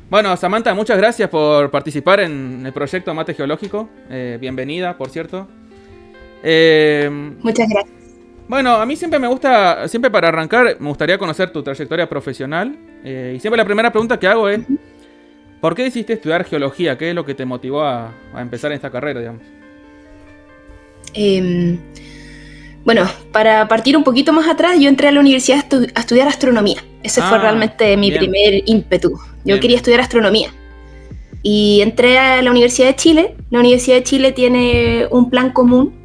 Bueno, Samantha, muchas gracias por participar en el proyecto Mate Geológico. Bienvenida, por cierto. Muchas gracias. Bueno, a mí siempre me gusta, siempre para arrancar, me gustaría conocer tu trayectoria profesional. Y siempre la primera pregunta que hago es, ¿por qué decidiste estudiar geología? ¿Qué es lo que te motivó a empezar en esta carrera, digamos? Eh, bueno, para partir un poquito más atrás, yo entré a la universidad a estudiar astronomía. Ese fue Ah, realmente mi bien, primer ímpetu. Yo bien, quería bien. estudiar astronomía. Y entré a la Universidad de Chile. La Universidad de Chile tiene un plan común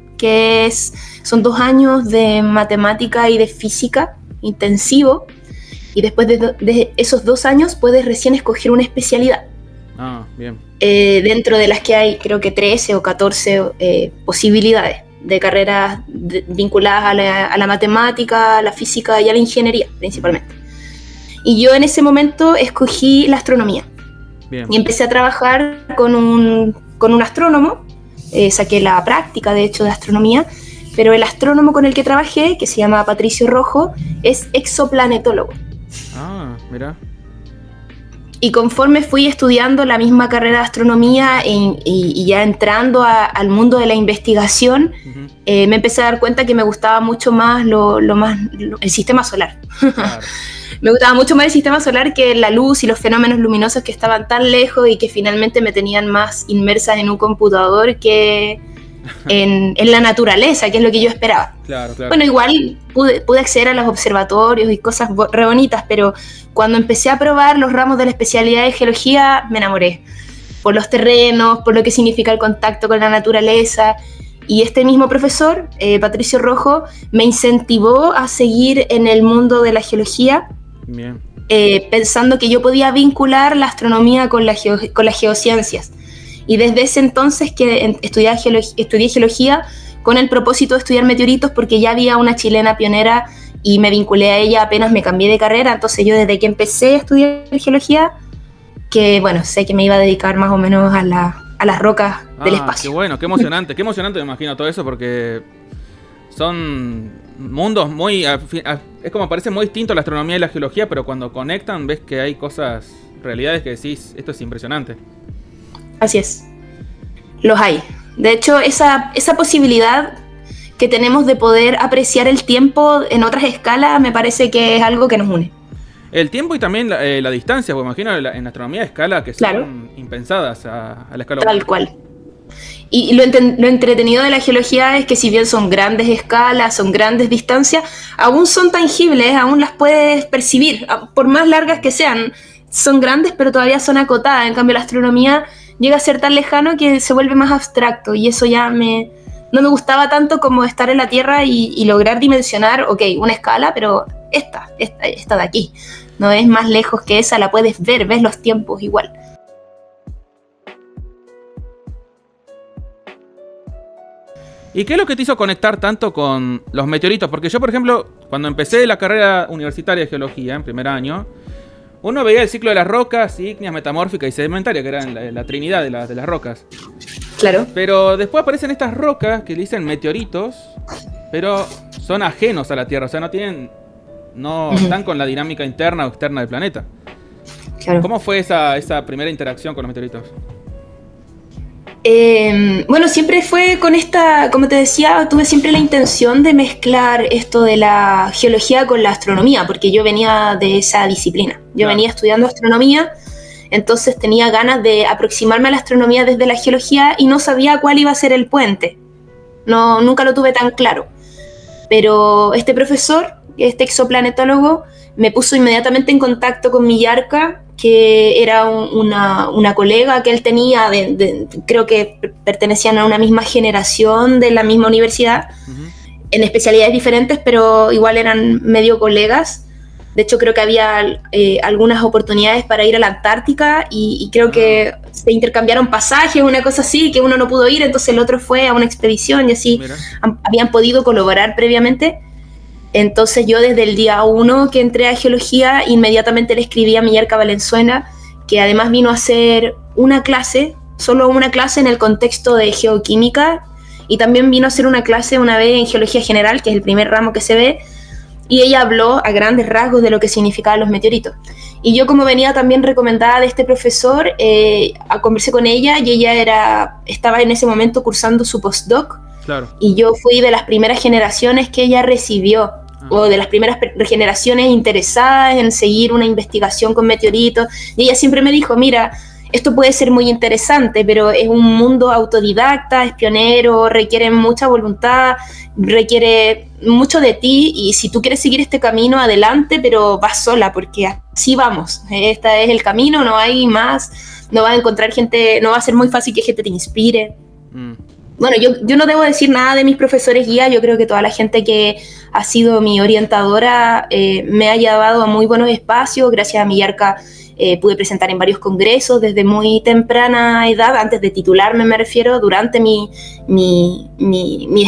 son 2 años de matemática y de física intensivo. Y después de esos 2 años puedes recién escoger una especialidad. Ah, bien. Dentro de las que hay creo que 13 o 14 posibilidades de carreras vinculadas a la matemática, a la física y a la ingeniería principalmente. Y yo en ese momento escogí la astronomía Bien. y empecé a trabajar con un astrónomo, saqué la práctica de hecho de astronomía, pero el astrónomo con el que trabajé, que se llama Patricio Rojo, es exoplanetólogo. Ah, mira. Y conforme fui estudiando la misma carrera de astronomía y ya entrando al mundo de la investigación, Ujú. me empecé a dar cuenta que me gustaba mucho más el sistema solar. Claro. Me gustaba mucho más el sistema solar que la luz y los fenómenos luminosos que estaban tan lejos y que finalmente me tenían más inmersa en un computador que en la naturaleza, que es lo que yo esperaba. Claro, claro. Bueno, igual pude acceder a los observatorios y cosas re bonitas, pero cuando empecé a probar los ramos de la especialidad de geología, me enamoré. Por los terrenos, por lo que significa el contacto con la naturaleza. Y este mismo profesor, Patricio Rojo, me incentivó a seguir en el mundo de la geología, Bien. pensando que yo podía vincular la astronomía con las geociencias. Y desde ese entonces que estudié geología con el propósito de estudiar meteoritos, porque ya había una chilena pionera y me vinculé a ella apenas me cambié de carrera. Entonces yo desde que empecé a estudiar geología, que bueno, sé que me iba a dedicar más o menos a las rocas del Ah, qué espacio. bueno, qué emocionante me imagino todo eso porque son mundos muy... es como parece muy distinto la astronomía y la geología, pero cuando conectan ves que hay cosas, realidades que decís, esto es impresionante. Así es, los hay. De hecho, esa posibilidad que tenemos de poder apreciar el tiempo en otras escalas me parece que es algo que nos une. El tiempo y también la distancia, porque imagino en astronomía de escala que Claro, son impensadas a la escala tal humana. cual. Y lo entretenido de la geología es que si bien son grandes escalas, son grandes distancias, aún son tangibles, aún las puedes percibir, por más largas que sean. Son grandes, pero todavía son acotadas. En cambio, la astronomía llega a ser tan lejano que se vuelve más abstracto y eso no me gustaba tanto como estar en la Tierra y lograr dimensionar, ok, una escala, pero esta de aquí. No es más lejos que esa, la puedes ver, ves los tiempos igual. ¿Y qué es lo que te hizo conectar tanto con los meteoritos? Porque yo, por ejemplo, cuando empecé la carrera universitaria de geología en primer año, uno veía el ciclo de las rocas, ígneas, metamórficas y sedimentarias, que eran la trinidad de las rocas. Claro. Pero después aparecen estas rocas que le dicen meteoritos, pero son ajenos a la Tierra, o sea, no están con la dinámica interna o externa del planeta. Claro. ¿Cómo fue esa primera interacción con los meteoritos? Bueno, siempre fue con como te decía, tuve siempre la intención de mezclar esto de la geología con la astronomía, porque yo venía de esa disciplina. Yo Claro. venía estudiando astronomía, entonces tenía ganas de aproximarme a la astronomía desde la geología y no sabía cuál iba a ser el puente. No, nunca lo tuve tan claro. Pero este profesor, este exoplanetólogo, me puso inmediatamente en contacto con Millarca, que era una colega que él tenía, creo que pertenecían a una misma generación de la misma universidad, Uh-huh. en especialidades diferentes, pero igual eran medio colegas. De hecho, creo que había algunas oportunidades para ir a la Antártica y creo que se intercambiaron pasajes, una cosa así, que uno no pudo ir, entonces el otro fue a una expedición y así Mira. habían podido colaborar previamente. Entonces yo desde el día 1 que entré a geología, inmediatamente le escribí a Millarca Valenzuela, que además vino a hacer solo una clase en el contexto de geoquímica, y también vino a hacer una clase una vez en geología general, que es el primer ramo que se ve, y ella habló a grandes rasgos de lo que significaban los meteoritos. Y yo, como venía también recomendada de este profesor, conversé con ella y ella estaba en ese momento cursando su postdoc. Claro. Y yo fui de las primeras generaciones que ella recibió, o de las primeras generaciones interesadas en seguir una investigación con meteoritos. Y ella siempre me dijo, mira, esto puede ser muy interesante, pero es un mundo autodidacta, es pionero, requiere mucha voluntad, requiere mucho de ti, y si tú quieres seguir este camino, adelante, pero vas sola, porque así vamos. Este es el camino, no hay más, no vas a encontrar gente, no va a ser muy fácil que gente te inspire. Bueno, yo no debo decir nada de mis profesores guía. Yo creo que toda la gente que ha sido mi orientadora me ha llevado a muy buenos espacios. Gracias a Millarca pude presentar en varios congresos desde muy temprana edad, antes de titularme me refiero. Durante mis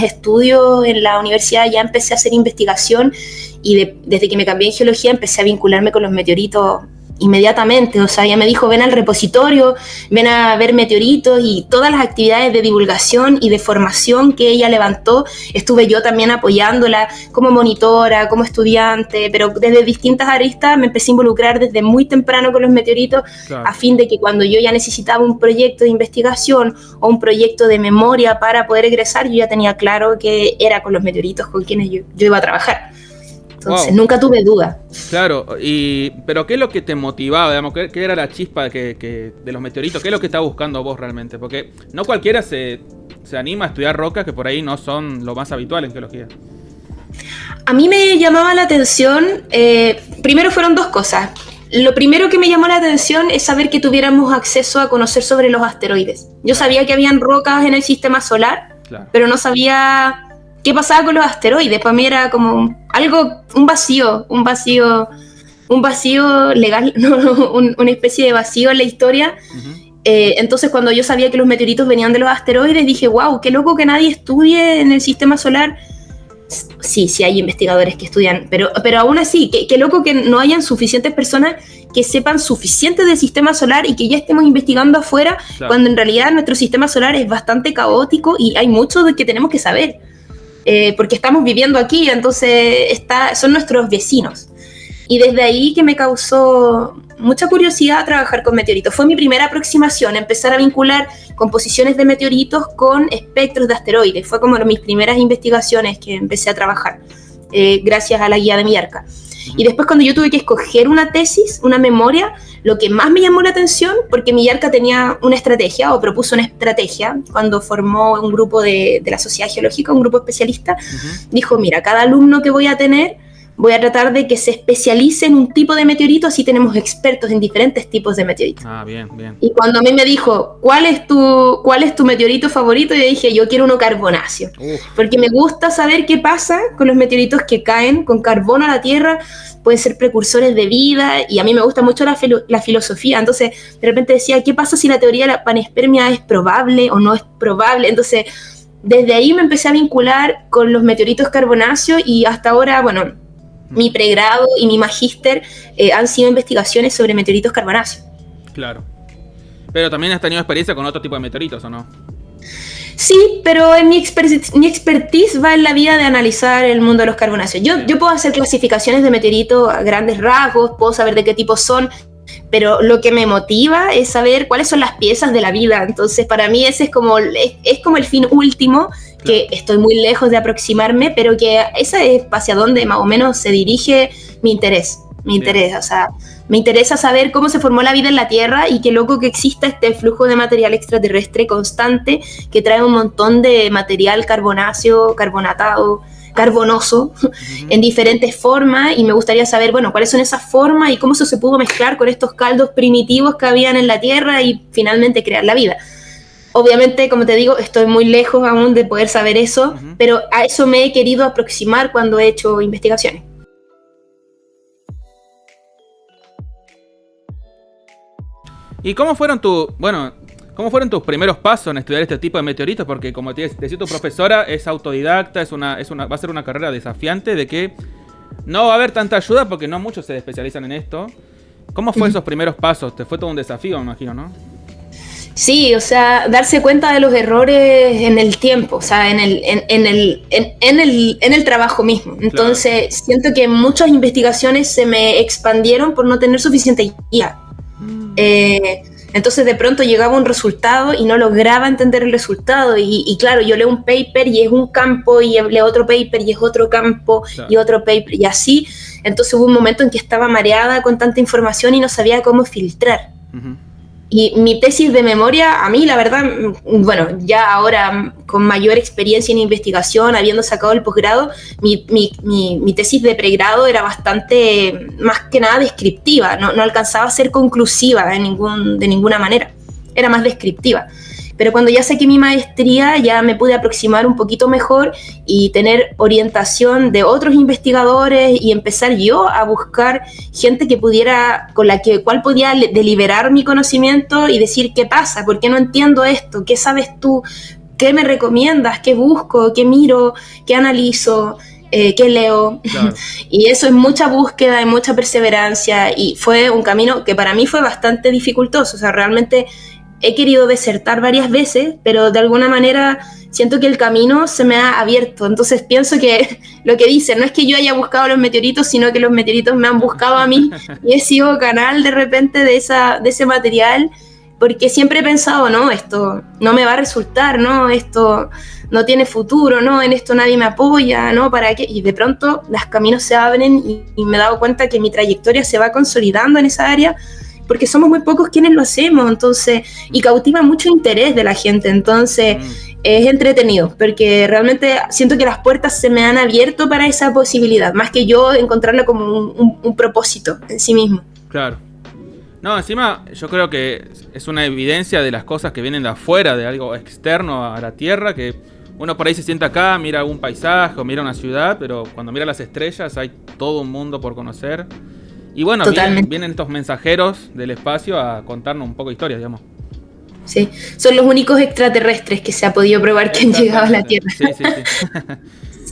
estudios en la universidad ya empecé a hacer investigación, y desde que me cambié en geología empecé a vincularme con los meteoritos inmediatamente. O sea, ella me dijo, ven al repositorio, ven a ver meteoritos, y todas las actividades de divulgación y de formación que ella levantó, estuve yo también apoyándola como monitora, como estudiante, pero desde distintas aristas me empecé a involucrar desde muy temprano con los meteoritos, claro, a fin de que cuando yo ya necesitaba un proyecto de investigación o un proyecto de memoria para poder egresar, yo ya tenía claro que era con los meteoritos con quienes yo iba a trabajar. Entonces, wow, nunca tuve duda. Claro, pero ¿qué es lo que te motivaba? Digamos, ¿qué era la chispa de los meteoritos? ¿Qué es lo que estás buscando vos realmente? Porque no cualquiera se anima a estudiar rocas que por ahí no son lo más habitual en geología. A mí me llamaba la atención, primero fueron dos cosas. Lo primero que me llamó la atención es saber que tuviéramos acceso a conocer sobre los asteroides. Yo sabía que habían rocas en el sistema solar, claro, pero no sabía qué pasaba con los asteroides. Para mí era como un vacío legal, una especie de vacío en la historia. Entonces, cuando yo sabía que los meteoritos venían de los asteroides, dije, wow, qué loco que nadie estudie en el sistema solar. Sí hay investigadores que estudian, pero aún así, qué loco que no hayan suficientes personas que sepan suficiente del sistema solar y que ya estemos investigando afuera, claro, cuando en realidad nuestro sistema solar es bastante caótico y hay mucho de que tenemos que saber. Porque estamos viviendo aquí, entonces son nuestros vecinos. Y desde ahí que me causó mucha curiosidad trabajar con meteoritos. Fue mi primera aproximación, empezar a vincular composiciones de meteoritos con espectros de asteroides. Fue como mis primeras investigaciones que empecé a trabajar, gracias a la guía de Millarca. Y después, cuando yo tuve que escoger una tesis, una memoria, lo que más me llamó la atención, porque Millarca tenía una estrategia, o propuso una estrategia, cuando formó un grupo de la Sociedad Geológica, un grupo especialista, dijo, mira, cada alumno que voy a tener, voy a tratar de que se especialice en un tipo de meteorito, así tenemos expertos en diferentes tipos de meteoritos. Bien. Y cuando a mí me dijo, ¿cuál es tu meteorito favorito? Yo dije, yo quiero uno carbonáceo. Porque me gusta saber qué pasa con los meteoritos que caen con carbono a la Tierra, pueden ser precursores de vida, y a mí me gusta mucho la filosofía. Entonces, de repente decía, ¿qué pasa si la teoría de la panspermia es probable o no es probable? Entonces, desde ahí me empecé a vincular con los meteoritos carbonáceos, y hasta ahora, bueno, mi pregrado y mi magíster han sido investigaciones sobre meteoritos carbonáceos. Claro. Pero también has tenido experiencia con otro tipo de meteoritos, ¿o no? Sí, pero en mi expertise va en la vida de analizar el mundo de los carbonáceos. Yo puedo hacer clasificaciones de meteoritos a grandes rasgos, puedo saber de qué tipo son, pero lo que me motiva es saber cuáles son las piezas de la vida. Entonces, para mí ese es como el fin último, que estoy muy lejos de aproximarme, pero que esa es hacia donde más o menos se dirige mi interés. O sea, me interesa saber cómo se formó la vida en la Tierra, y qué loco que exista este flujo de material extraterrestre constante que trae un montón de material carbonáceo, carbonatado, carbonoso, en diferentes formas, y me gustaría saber, bueno, cuáles son esas formas y cómo eso se pudo mezclar con estos caldos primitivos que habían en la Tierra y finalmente crear la vida. Obviamente, como te digo, estoy muy lejos aún de poder saber eso, pero a eso me he querido aproximar cuando he hecho investigaciones. ¿Y cómo fueron tus primeros pasos en estudiar este tipo de meteoritos? Porque, como te decía tu profesora, es autodidacta, va a ser una carrera desafiante, de que no va a haber tanta ayuda porque no muchos se especializan en esto. ¿Cómo fue esos primeros pasos? Te fue todo un desafío, me imagino, ¿no? Sí, o sea, darse cuenta de los errores en el tiempo, o sea, en el trabajo mismo. Entonces, claro, siento que muchas investigaciones se me expandieron por no tener suficiente guía. Entonces, de pronto llegaba un resultado y no lograba entender el resultado. Y claro, yo leo un paper y es un campo, y leo otro paper y es otro campo, claro, y otro paper, y así. Entonces, hubo un momento en que estaba mareada con tanta información y no sabía cómo filtrar. Uh-huh. Y mi tesis de memoria, a mí la verdad, bueno, ya ahora con mayor experiencia en investigación, habiendo sacado el posgrado, mi tesis de pregrado era bastante, más que nada, descriptiva, no alcanzaba a ser conclusiva de ninguna manera, era más descriptiva. Pero cuando ya saqué mi maestría ya me pude aproximar un poquito mejor y tener orientación de otros investigadores y empezar yo a buscar gente que pudiera, cual podía deliberar mi conocimiento y decir qué pasa, por qué no entiendo esto, qué sabes tú, qué me recomiendas, qué busco, qué miro, qué analizo, qué leo. Claro. Y eso es mucha búsqueda y mucha perseverancia, y fue un camino que para mí fue bastante dificultoso. O sea, realmente he querido desertar varias veces, pero de alguna manera siento que el camino se me ha abierto. Entonces pienso que lo que dicen no es que yo haya buscado los meteoritos, sino que los meteoritos me han buscado a mí y he sido canal de repente de ese material, porque siempre he pensado, no, esto no me va a resultar, no, esto no tiene futuro, no, en esto nadie me apoya, no, ¿para qué? Y de pronto los caminos se abren y me he dado cuenta que mi trayectoria se va consolidando en esa área, porque somos muy pocos quienes lo hacemos, entonces, y cautiva mucho interés de la gente, entonces es entretenido, porque realmente siento que las puertas se me han abierto para esa posibilidad, más que yo encontrarla como un propósito en sí mismo. Claro. No, encima yo creo que es una evidencia de las cosas que vienen de afuera, de algo externo a la Tierra, que uno por ahí se sienta acá, mira un paisaje o mira una ciudad, pero cuando mira las estrellas hay todo un mundo por conocer. Y bueno, vienen estos mensajeros del espacio a contarnos un poco de historia, digamos. Sí, son los únicos extraterrestres que se ha podido probar que han llegado a la Tierra. Sí.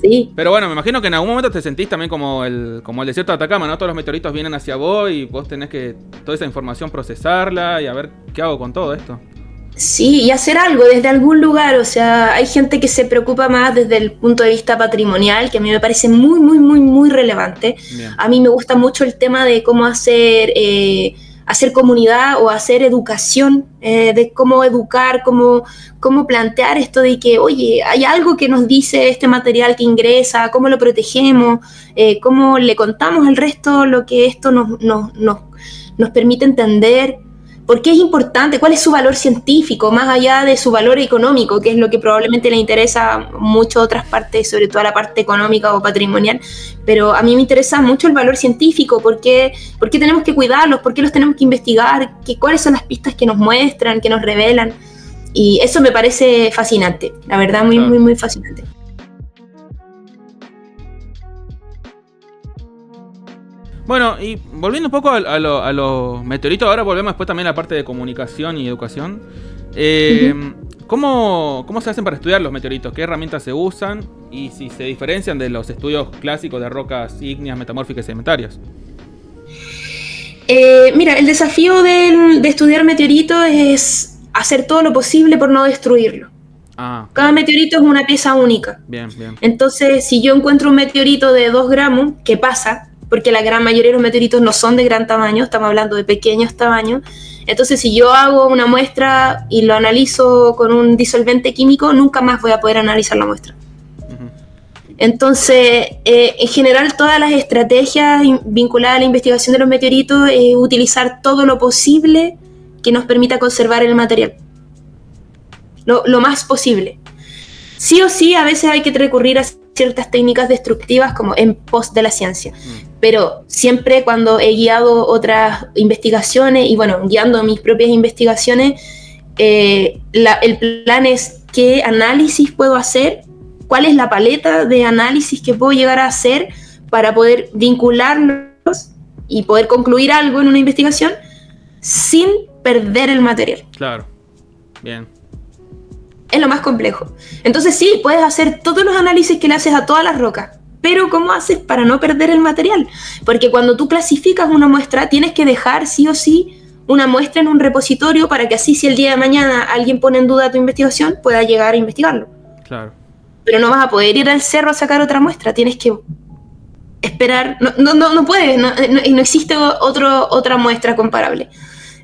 Sí. Pero bueno, me imagino que en algún momento te sentís también como el desierto de Atacama, ¿no? Todos los meteoritos vienen hacia vos y vos tenés que toda esa información procesarla y a ver qué hago con todo esto. Sí, y hacer algo desde algún lugar. O sea, hay gente que se preocupa más desde el punto de vista patrimonial, que a mí me parece muy, muy, muy, muy relevante. Bien. A mí me gusta mucho el tema de cómo hacer comunidad o hacer educación, de cómo educar, cómo plantear esto de que, oye, hay algo que nos dice este material que ingresa, cómo lo protegemos, cómo le contamos al resto lo que esto nos permite entender. ¿Por qué es importante? ¿Cuál es su valor científico? Más allá de su valor económico, que es lo que probablemente le interesa mucho a otras partes, sobre todo a la parte económica o patrimonial. Pero a mí me interesa mucho el valor científico. ¿Por qué tenemos que cuidarlos? ¿Por qué los tenemos que investigar? ¿Cuáles son las pistas que nos muestran, que nos revelan? Y eso me parece fascinante. La verdad, muy, muy, muy fascinante. Bueno, y volviendo un poco a los meteoritos, ahora volvemos después también a la parte de comunicación y educación. ¿Cómo se hacen para estudiar los meteoritos? ¿Qué herramientas se usan? Y si se diferencian de los estudios clásicos de rocas ígneas, metamórficas y sedimentarias. Mira, el desafío de estudiar meteoritos es hacer todo lo posible por no destruirlo. Cada meteorito es una pieza única. Bien. Entonces, si yo encuentro un meteorito de 2 gramos, ¿qué pasa? Porque la gran mayoría de los meteoritos no son de gran tamaño, estamos hablando de pequeños tamaños. Entonces, si yo hago una muestra y lo analizo con un disolvente químico, nunca más voy a poder analizar la muestra. Entonces, en general, todas las estrategias vinculadas a la investigación de los meteoritos es utilizar todo lo posible que nos permita conservar el material. Lo más posible. Sí o sí, a veces hay que recurrir a ciertas técnicas destructivas como en pos de la ciencia. Pero siempre cuando he guiado otras investigaciones y bueno, guiando mis propias investigaciones, el plan es qué análisis puedo hacer, cuál es la paleta de análisis que puedo llegar a hacer para poder vincularlos y poder concluir algo en una investigación sin perder el material. Claro, bien. Es lo más complejo. Entonces sí, puedes hacer todos los análisis que le haces a todas las rocas, pero ¿cómo haces para no perder el material? Porque cuando tú clasificas una muestra, tienes que dejar sí o sí una muestra en un repositorio para que así si el día de mañana alguien pone en duda tu investigación, pueda llegar a investigarlo. Claro. Pero no vas a poder ir al cerro a sacar otra muestra, tienes que esperar, no puedes, no existe otra muestra comparable.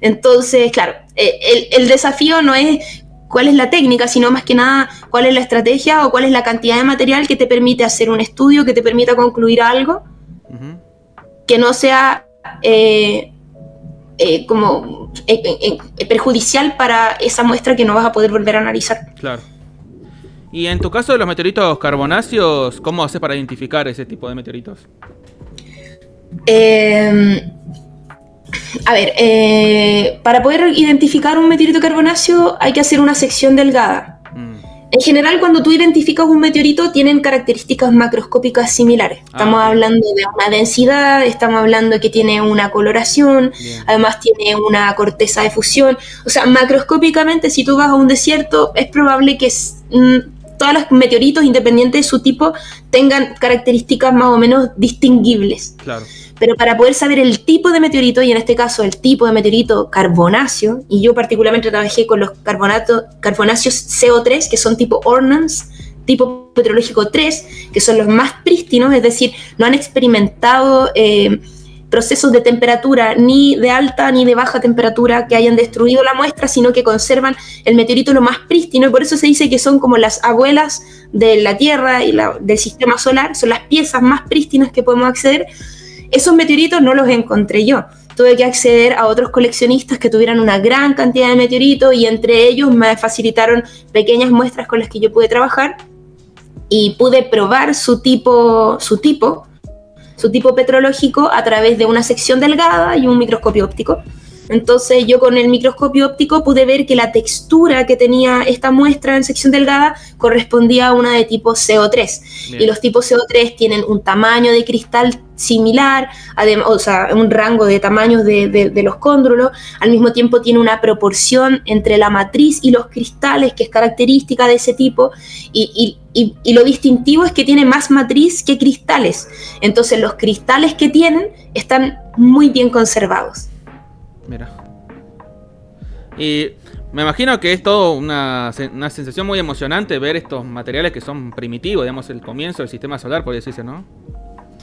Entonces, claro, el desafío no es cuál es la técnica, sino más que nada cuál es la estrategia o cuál es la cantidad de material que te permite hacer un estudio, que te permita concluir algo, que no sea perjudicial para esa muestra que no vas a poder volver a analizar. Claro. Y en tu caso de los meteoritos carbonáceos, ¿cómo haces para identificar ese tipo de meteoritos? Para poder identificar un meteorito carbonáceo hay que hacer una sección delgada. En general, cuando tú identificas un meteorito, tienen características macroscópicas similares. Estamos hablando de una densidad, estamos hablando de que tiene una coloración, además tiene una corteza de fusión. O sea, macroscópicamente, si tú vas a un desierto, es probable que todos los meteoritos, independiente de su tipo, tengan características más o menos distinguibles. Claro. Pero para poder saber el tipo de meteorito, y en este caso el tipo de meteorito carbonáceo, y yo particularmente trabajé con los carbonáceos CO3, que son tipo Ordnance, tipo petrológico 3, que son los más prístinos, es decir, no han experimentado procesos de temperatura ni de alta ni de baja temperatura que hayan destruido la muestra, sino que conservan el meteorito lo más prístino, y por eso se dice que son como las abuelas de la Tierra y del sistema solar, son las piezas más prístinas que podemos acceder. Esos meteoritos no los encontré yo. Tuve que acceder a otros coleccionistas que tuvieran una gran cantidad de meteoritos, y entre ellos me facilitaron pequeñas muestras con las que yo pude trabajar y pude probar su tipo petrológico a través de una sección delgada y un microscopio óptico. Entonces yo con el microscopio óptico pude ver que la textura que tenía esta muestra en sección delgada correspondía a una de tipo CO3. Bien. Y los tipos CO3 tienen un tamaño de cristal similar, o sea, un rango de tamaños de los cóndrulos. Al mismo tiempo tiene una proporción entre la matriz y los cristales que es característica de ese tipo, y lo distintivo es que tiene más matriz que cristales. Entonces los cristales que tienen están muy bien conservados. Mira. Y me imagino que es todo una sensación muy emocionante ver estos materiales que son primitivos, digamos, el comienzo del sistema solar, por decirse, ¿no?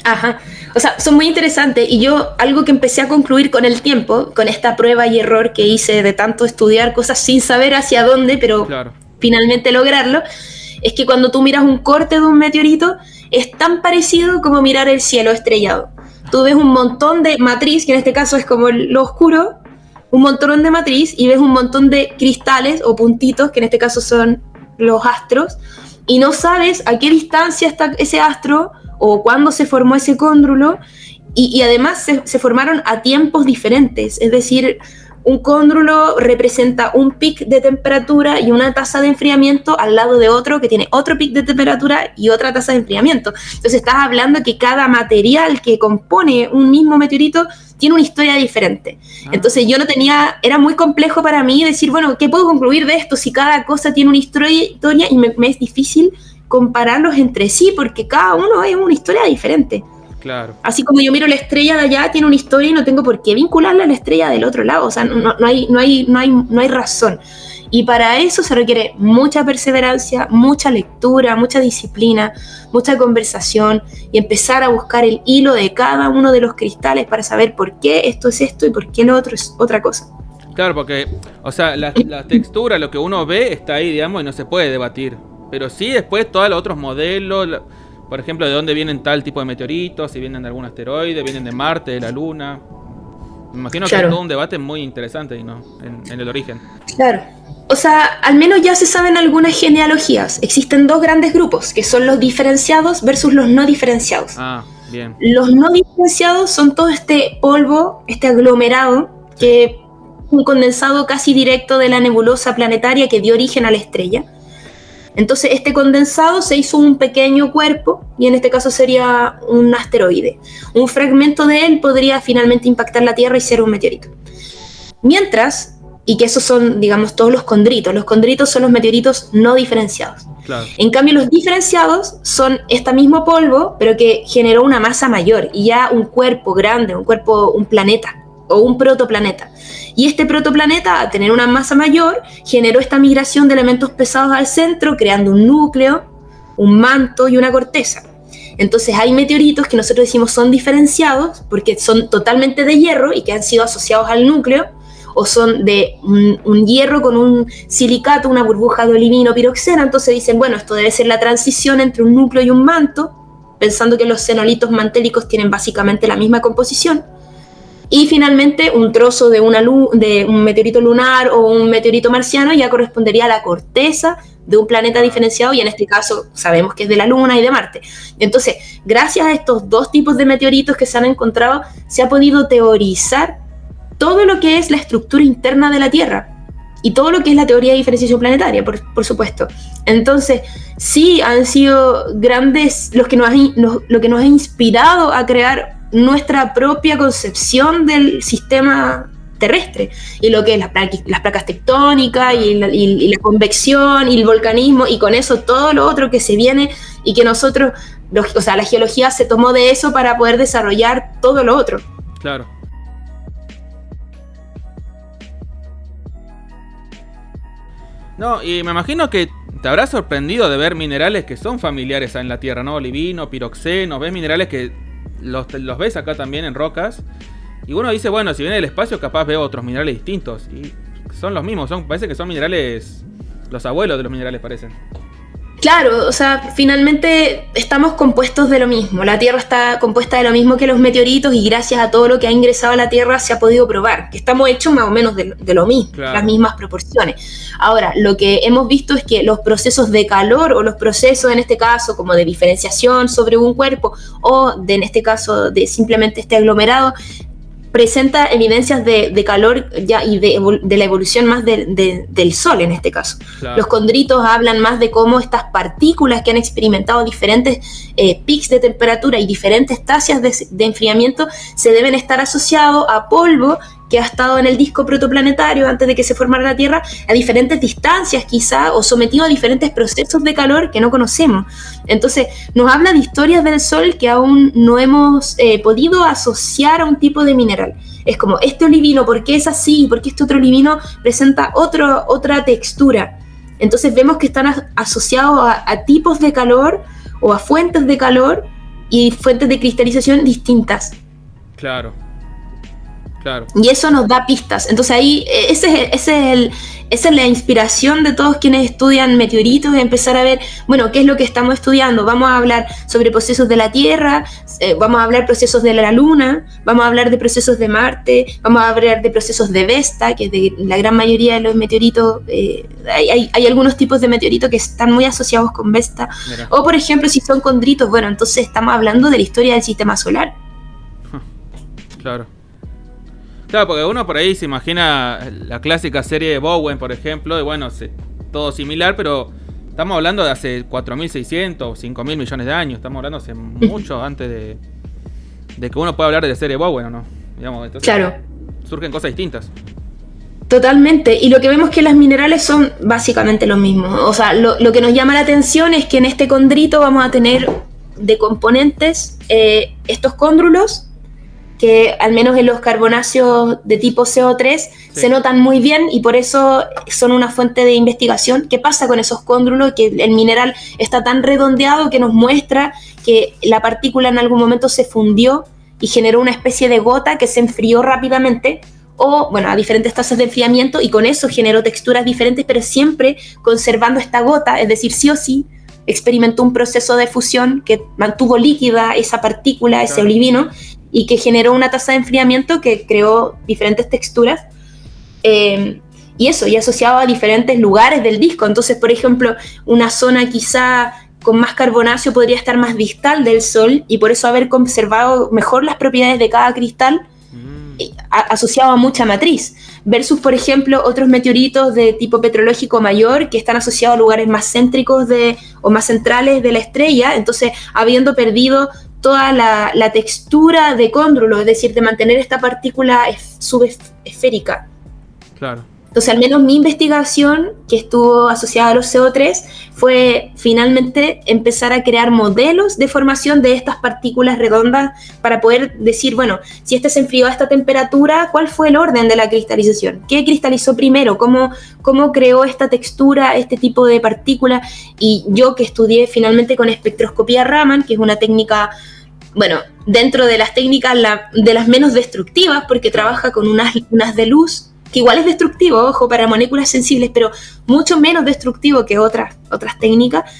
Ajá, o sea, son muy interesantes, y yo algo que empecé a concluir con el tiempo, con esta prueba y error que hice de tanto estudiar cosas sin saber hacia dónde, pero claro, finalmente lograrlo, es que cuando tú miras un corte de un meteorito, es tan parecido como mirar el cielo estrellado. Tú ves un montón de matriz, que en este caso es como lo oscuro, un montón de matriz, y ves un montón de cristales o puntitos, que en este caso son los astros, y no sabes a qué distancia está ese astro o cuándo se formó ese cóndrulo, y además se formaron a tiempos diferentes, es decir, un cóndrulo representa un pic de temperatura y una tasa de enfriamiento al lado de otro que tiene otro pic de temperatura y otra tasa de enfriamiento. Entonces estás hablando que cada material que compone un mismo meteorito tiene una historia diferente. Entonces era muy complejo para mí decir, bueno, ¿qué puedo concluir de esto si cada cosa tiene una historia? Y me es difícil compararlos entre sí porque cada uno es una historia diferente. Claro. Así como yo miro la estrella de allá, tiene una historia y no tengo por qué vincularla a la estrella del otro lado. O sea, no hay razón. Y para eso se requiere mucha perseverancia, mucha lectura, mucha disciplina, mucha conversación, y empezar a buscar el hilo de cada uno de los cristales para saber por qué esto es esto y por qué lo otro es otra cosa. Claro, porque, o sea, la textura, lo que uno ve está ahí, digamos, y no se puede debatir. Pero sí, después todos los otros modelos, por ejemplo, de dónde vienen tal tipo de meteoritos, si vienen de algún asteroide, vienen de Marte, de la Luna. Me imagino que es todo un debate muy interesante, ¿no? En el origen. Claro. O sea, al menos ya se saben algunas genealogías. Existen dos grandes grupos, que son los diferenciados versus los no diferenciados. Ah, bien. Los no diferenciados son todo este polvo, este aglomerado, que es un condensado casi directo de la nebulosa planetaria que dio origen a la estrella. Entonces este condensado se hizo un pequeño cuerpo, y en este caso sería un asteroide. Un fragmento de él podría finalmente impactar la Tierra y ser un meteorito. Mientras, y que esos son, digamos, todos los condritos. Los condritos son los meteoritos no diferenciados. Claro. En cambio, los diferenciados son este mismo polvo, pero que generó una masa mayor y ya un cuerpo grande, un planeta. o un protoplaneta. Y este protoplaneta, al tener una masa mayor, generó esta migración de elementos pesados al centro, creando un núcleo, un manto y una corteza. Entonces hay meteoritos que nosotros decimos son diferenciados porque son totalmente de hierro y que han sido asociados al núcleo, o son de un hierro con un silicato, una burbuja de olivino piroxeno. Entonces dicen, bueno, esto debe ser la transición entre un núcleo y un manto, pensando que los xenolitos mantélicos tienen básicamente la misma composición. Y finalmente un trozo de un meteorito lunar o un meteorito marciano ya correspondería a la corteza de un planeta diferenciado, y en este caso sabemos que es de la Luna y de Marte. Entonces, gracias a estos dos tipos de meteoritos que se han encontrado, se ha podido teorizar todo lo que es la estructura interna de la Tierra y todo lo que es la teoría de diferenciación planetaria, por supuesto. Entonces, sí han sido grandes lo que nos ha inspirado a crear nuestra propia concepción del sistema terrestre, y lo que es las placas tectónicas y la convección y el volcanismo, y con eso todo lo otro que se viene, y que nosotros, o sea, la geología se tomó de eso para poder desarrollar todo lo otro. Claro. No, y me imagino que te habrá sorprendido de ver minerales que son familiares en la Tierra, ¿no? Olivino, piroxeno, ves minerales que los ves acá también en rocas. Y uno dice, bueno, si viene del espacio capaz veo otros minerales distintos. Y son los mismos, parece que son minerales, los abuelos de los minerales parecen. Claro, o sea, finalmente estamos compuestos de lo mismo. La Tierra está compuesta de lo mismo que los meteoritos, y gracias a todo lo que ha ingresado a la Tierra se ha podido probar que estamos hechos más o menos de lo mismo, claro, las mismas proporciones. Ahora, lo que hemos visto es que los procesos de calor, o los procesos en este caso como de diferenciación sobre un cuerpo, o en este caso de simplemente este aglomerado, presenta evidencias de calor ya, y de la evolución más del Sol en este caso. Claro. Los condritos hablan más de cómo estas partículas que han experimentado diferentes pics de temperatura y diferentes tasas de enfriamiento se deben estar asociados a polvo que ha estado en el disco protoplanetario antes de que se formara la Tierra a diferentes distancias quizá, o sometido a diferentes procesos de calor que no conocemos. Entonces nos habla de historias del Sol que aún no hemos podido asociar a un tipo de mineral. Es como, este olivino, ¿por qué es así? ¿Por qué este otro olivino presenta otra textura? Entonces vemos que están asociados a tipos de calor, o a fuentes de calor y fuentes de cristalización distintas. Claro. Claro. Y eso nos da pistas. Entonces ahí, esa es la inspiración de todos quienes estudian meteoritos, de empezar a ver, bueno, ¿qué es lo que estamos estudiando? Vamos a hablar sobre procesos de la Tierra, vamos a hablar procesos de la Luna, vamos a hablar de procesos de Marte, vamos a hablar de procesos de Vesta, que de la gran mayoría de los meteoritos, hay algunos tipos de meteoritos que están muy asociados con Vesta. Mira. O por ejemplo, si son condritos, bueno, entonces estamos hablando de la historia del sistema solar. Claro. Claro, porque uno por ahí se imagina la clásica serie de Bowen, por ejemplo, y bueno, todo similar, pero estamos hablando de hace 4.600 o 5.000 millones de años, estamos hablando hace mucho antes de que uno pueda hablar de la serie Bowen, ¿o no? Digamos, entonces, claro, surgen cosas distintas. Totalmente, y lo que vemos es que las minerales son básicamente lo mismo. O sea, lo que nos llama la atención es que en este condrito vamos a tener de componentes estos cóndrulos, que al menos en los carbonáceos de tipo CO3 se notan muy bien, y por eso son una fuente de investigación. ¿Qué pasa con esos cóndrulos? Que el mineral está tan redondeado que nos muestra que la partícula en algún momento se fundió y generó una especie de gota que se enfrió rápidamente, o bueno, a diferentes tasas de enfriamiento, y con eso generó texturas diferentes, pero siempre conservando esta gota, es decir, sí o sí experimentó un proceso de fusión que mantuvo líquida esa partícula, ese olivino, y que generó una tasa de enfriamiento que creó diferentes texturas, y eso, y asociado a diferentes lugares del disco. Entonces, por ejemplo, una zona quizá con más carbonáceo podría estar más distal del Sol, y por eso haber conservado mejor las propiedades de cada cristal asociado a mucha matriz, versus, por ejemplo, otros meteoritos de tipo petrológico mayor que están asociados a lugares más céntricos o más centrales de la estrella, entonces habiendo perdido toda la textura de cóndrulo, es decir, de mantener esta partícula subesférica. Claro. Entonces, al menos mi investigación, que estuvo asociada a los CO3, fue finalmente empezar a crear modelos de formación de estas partículas redondas para poder decir, bueno, si este se enfrió a esta temperatura, ¿cuál fue el orden de la cristalización? ¿Qué cristalizó primero? ¿Cómo creó esta textura, este tipo de partícula? Y yo que estudié finalmente con espectroscopía Raman, que es una técnica, bueno, dentro de las técnicas de las menos destructivas, porque trabaja con unas de luz, que igual es destructivo, ojo, para moléculas sensibles, pero mucho menos destructivo que otras técnicas.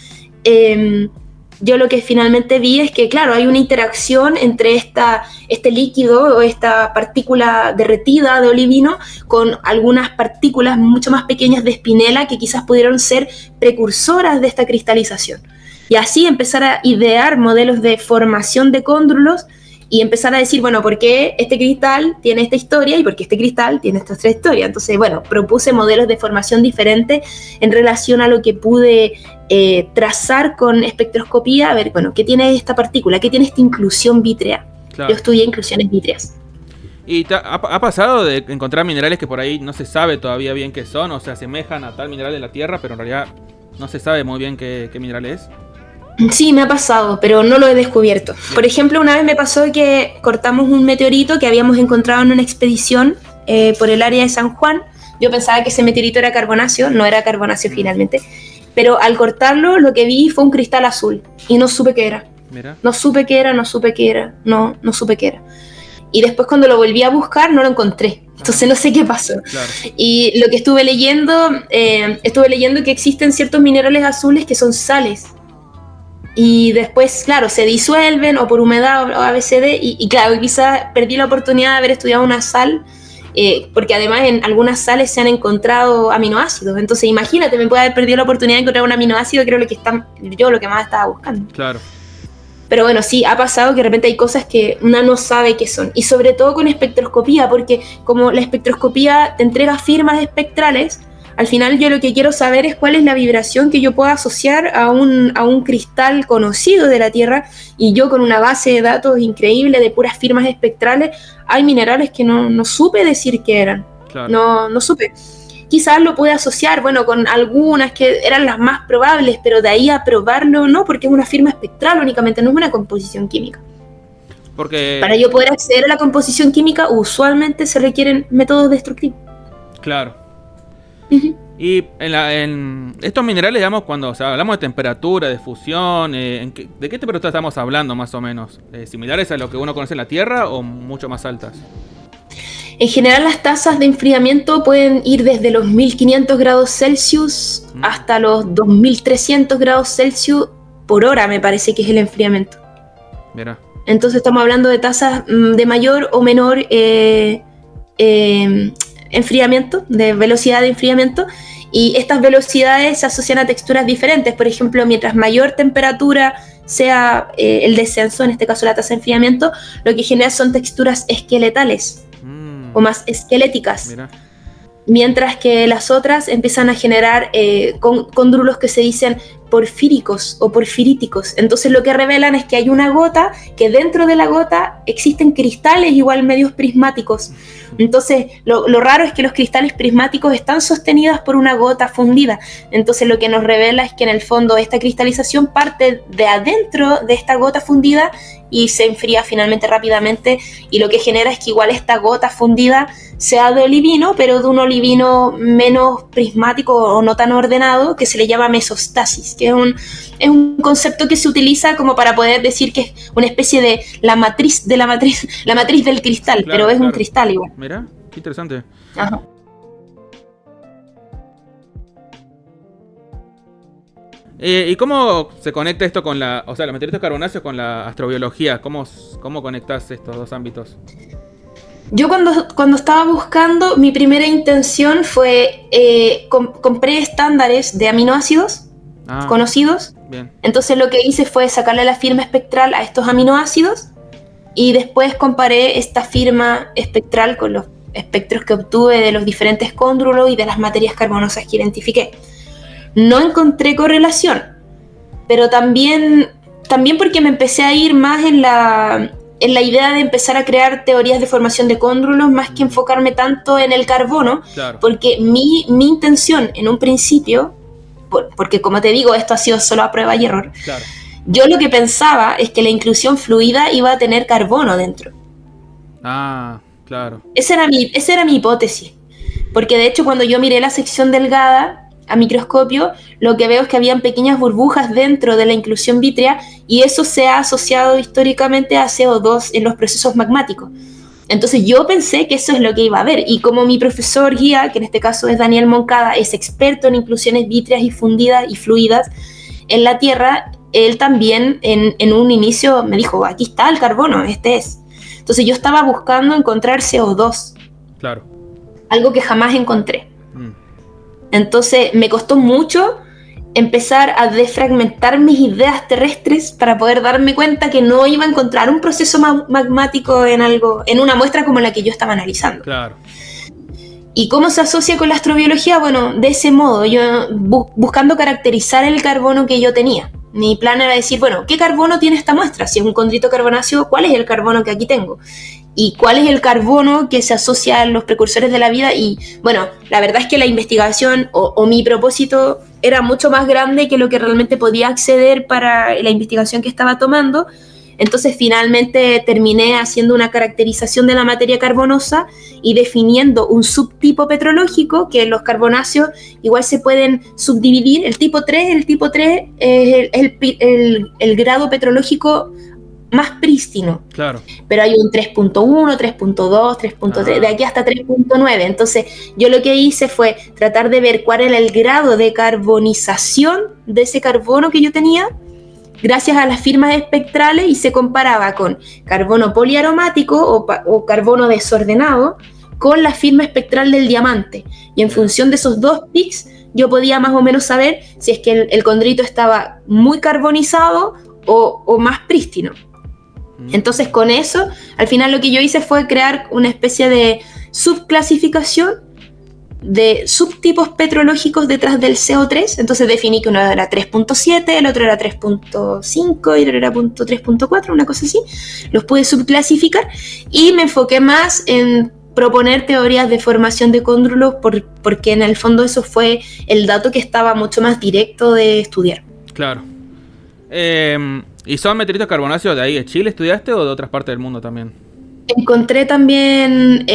Yo lo que finalmente vi es que, claro, hay una interacción entre este líquido o esta partícula derretida de olivino con algunas partículas mucho más pequeñas de espinela que quizás pudieron ser precursoras de esta cristalización. Y así empezar a idear modelos de formación de cóndrulos y empezar a decir, bueno, ¿por qué este cristal tiene esta historia y por qué este cristal tiene esta otra historia? Entonces, bueno, propuse modelos de formación diferentes en relación a lo que pude trazar con espectroscopía, a ver, bueno, ¿qué tiene esta partícula? ¿Qué tiene esta inclusión vítrea? Claro. Yo estudié inclusiones vítreas. ¿Y ha pasado de encontrar minerales que por ahí no se sabe todavía bien qué son, o se asemejan a tal mineral de la Tierra, pero en realidad no se sabe muy bien qué mineral es? Sí, me ha pasado, pero no lo he descubierto. Por ejemplo, una vez me pasó que cortamos un meteorito que habíamos encontrado en una expedición por el área de San Juan. Yo pensaba que ese meteorito era carbonáceo, no era carbonáceo finalmente, pero al cortarlo lo que vi fue un cristal azul y no supe qué era. Mira. No supe qué era. Y después cuando lo volví a buscar no lo encontré. Entonces no sé qué pasó. Claro. Y lo que estuve leyendo que existen ciertos minerales azules que son sales. Y después, claro, se disuelven o por humedad o ABCD y claro, quizás perdí la oportunidad de haber estudiado una sal, porque además en algunas sales se han encontrado aminoácidos. Entonces imagínate, me puede haber perdido la oportunidad de encontrar un aminoácido, que era lo que más estaba buscando. Claro. Pero bueno, sí, ha pasado que de repente hay cosas que una no sabe qué son. Y sobre todo con espectroscopía, porque como la espectroscopía te entrega firmas espectrales, al final yo lo que quiero saber es cuál es la vibración que yo pueda asociar a un cristal conocido de la Tierra, y yo con una base de datos increíble de puras firmas espectrales, hay minerales que no supe decir qué eran. Claro. No supe. Quizás lo pude asociar, bueno, con algunas que eran las más probables, pero de ahí a probarlo no, porque es una firma espectral únicamente, no es una composición química. Porque para yo poder acceder a la composición química, usualmente se requieren métodos destructivos. Claro. Uh-huh. Y en estos minerales, digamos, cuando hablamos de temperatura, de fusión, ¿de qué temperatura estamos hablando más o menos? ¿Similares a lo que uno conoce en la Tierra o mucho más altas? En general las tasas de enfriamiento pueden ir desde los 1500 grados Celsius hasta los 2300 grados Celsius por hora, me parece que es el enfriamiento. Mira. Entonces estamos hablando de tasas de mayor o menor enfriamiento, de velocidad de enfriamiento, y estas velocidades se asocian a texturas diferentes. Por ejemplo, mientras mayor temperatura sea el descenso, en este caso la tasa de enfriamiento, lo que genera son texturas esqueletales o más esqueléticas. Mira. Mientras que las otras empiezan a generar cóndrulos que se dicen porfíricos o porfiríticos. Entonces lo que revelan es que hay una gota, que dentro de la gota existen cristales igual medios prismáticos. Entonces lo raro es que los cristales prismáticos están sostenidos por una gota fundida. Entonces lo que nos revela es que en el fondo esta cristalización parte de adentro de esta gota fundida y se enfría finalmente rápidamente, y lo que genera es que igual esta gota fundida sea de olivino, pero de un olivino menos prismático o no tan ordenado, que se le llama mesostasis, que es un concepto que se utiliza como para poder decir que es una especie de la matriz del cristal, claro, pero es un cristal igual. Mira, qué interesante. Ajá. ¿Y cómo se conecta esto con los meteoritos carbonáceos con la astrobiología? ¿Cómo conectás estos dos ámbitos? Yo cuando estaba buscando, mi primera intención fue, compré estándares de aminoácidos conocidos. Bien. Entonces lo que hice fue sacarle la firma espectral a estos aminoácidos y después comparé esta firma espectral con los espectros que obtuve de los diferentes cóndrulos y de las materias carbonosas que identifiqué. No encontré correlación, pero también porque me empecé a ir más en en la idea de empezar a crear teorías de formación de cóndrulos más que enfocarme tanto en el carbono, Claro. porque mi intención en un principio, porque como te digo, esto ha sido solo a prueba y error, Claro. yo lo que pensaba es que la inclusión fluida iba a tener carbono dentro. Ah, claro. Esa era mi hipótesis. Porque de hecho cuando yo miré la sección delgada a microscopio, lo que veo es que habían pequeñas burbujas dentro de la inclusión vítrea y eso se ha asociado históricamente a CO2 en los procesos magmáticos. Entonces yo pensé que eso es lo que iba a haber. Y como mi profesor guía, que en este caso es Daniel Moncada, es experto en inclusiones vítreas y fundidas y fluidas en la Tierra, él también en un inicio me dijo, aquí está el carbono, este es. Entonces yo estaba buscando encontrar CO2, Claro. algo que jamás encontré. Mm. Entonces me costó mucho empezar a desfragmentar mis ideas terrestres para poder darme cuenta que no iba a encontrar un proceso magmático en una muestra como la que yo estaba analizando. Claro. ¿Y cómo se asocia con la astrobiología? Bueno, de ese modo, yo buscando caracterizar el carbono que yo tenía. Mi plan era decir, bueno, ¿qué carbono tiene esta muestra? Si es un condrito carbonáceo, ¿cuál es el carbono que aquí tengo? ¿Y cuál es el carbono que se asocia a los precursores de la vida? Y bueno, la verdad es que la investigación o mi propósito era mucho más grande que lo que realmente podía acceder para la investigación que estaba tomando. Entonces finalmente terminé haciendo una caracterización de la materia carbonosa y definiendo un subtipo petrológico que los carbonáceos igual se pueden subdividir. El tipo 3 es el grado petrológico más prístino. Claro. Pero hay un 3.1, 3.2, 3.3, de aquí hasta 3.9. Entonces yo lo que hice fue tratar de ver cuál era el grado de carbonización de ese carbono que yo tenía gracias a las firmas espectrales y se comparaba con carbono poliaromático o carbono desordenado con la firma espectral del diamante. Y en función de esos dos peaks yo podía más o menos saber si es que el condrito estaba muy carbonizado o más prístino. Entonces con eso, al final lo que yo hice fue crear una especie de subclasificación de subtipos petrológicos detrás del CO3. Entonces definí que uno era 3.7, el otro era 3.5 y el otro era 3.4, una cosa así. Los pude subclasificar y me enfoqué más en proponer teorías de formación de cóndrulos porque en el fondo eso fue el dato que estaba mucho más directo de estudiar. Claro. ¿Y son meteoritos carbonáceos de ahí de Chile estudiaste o de otras partes del mundo también? Encontré también,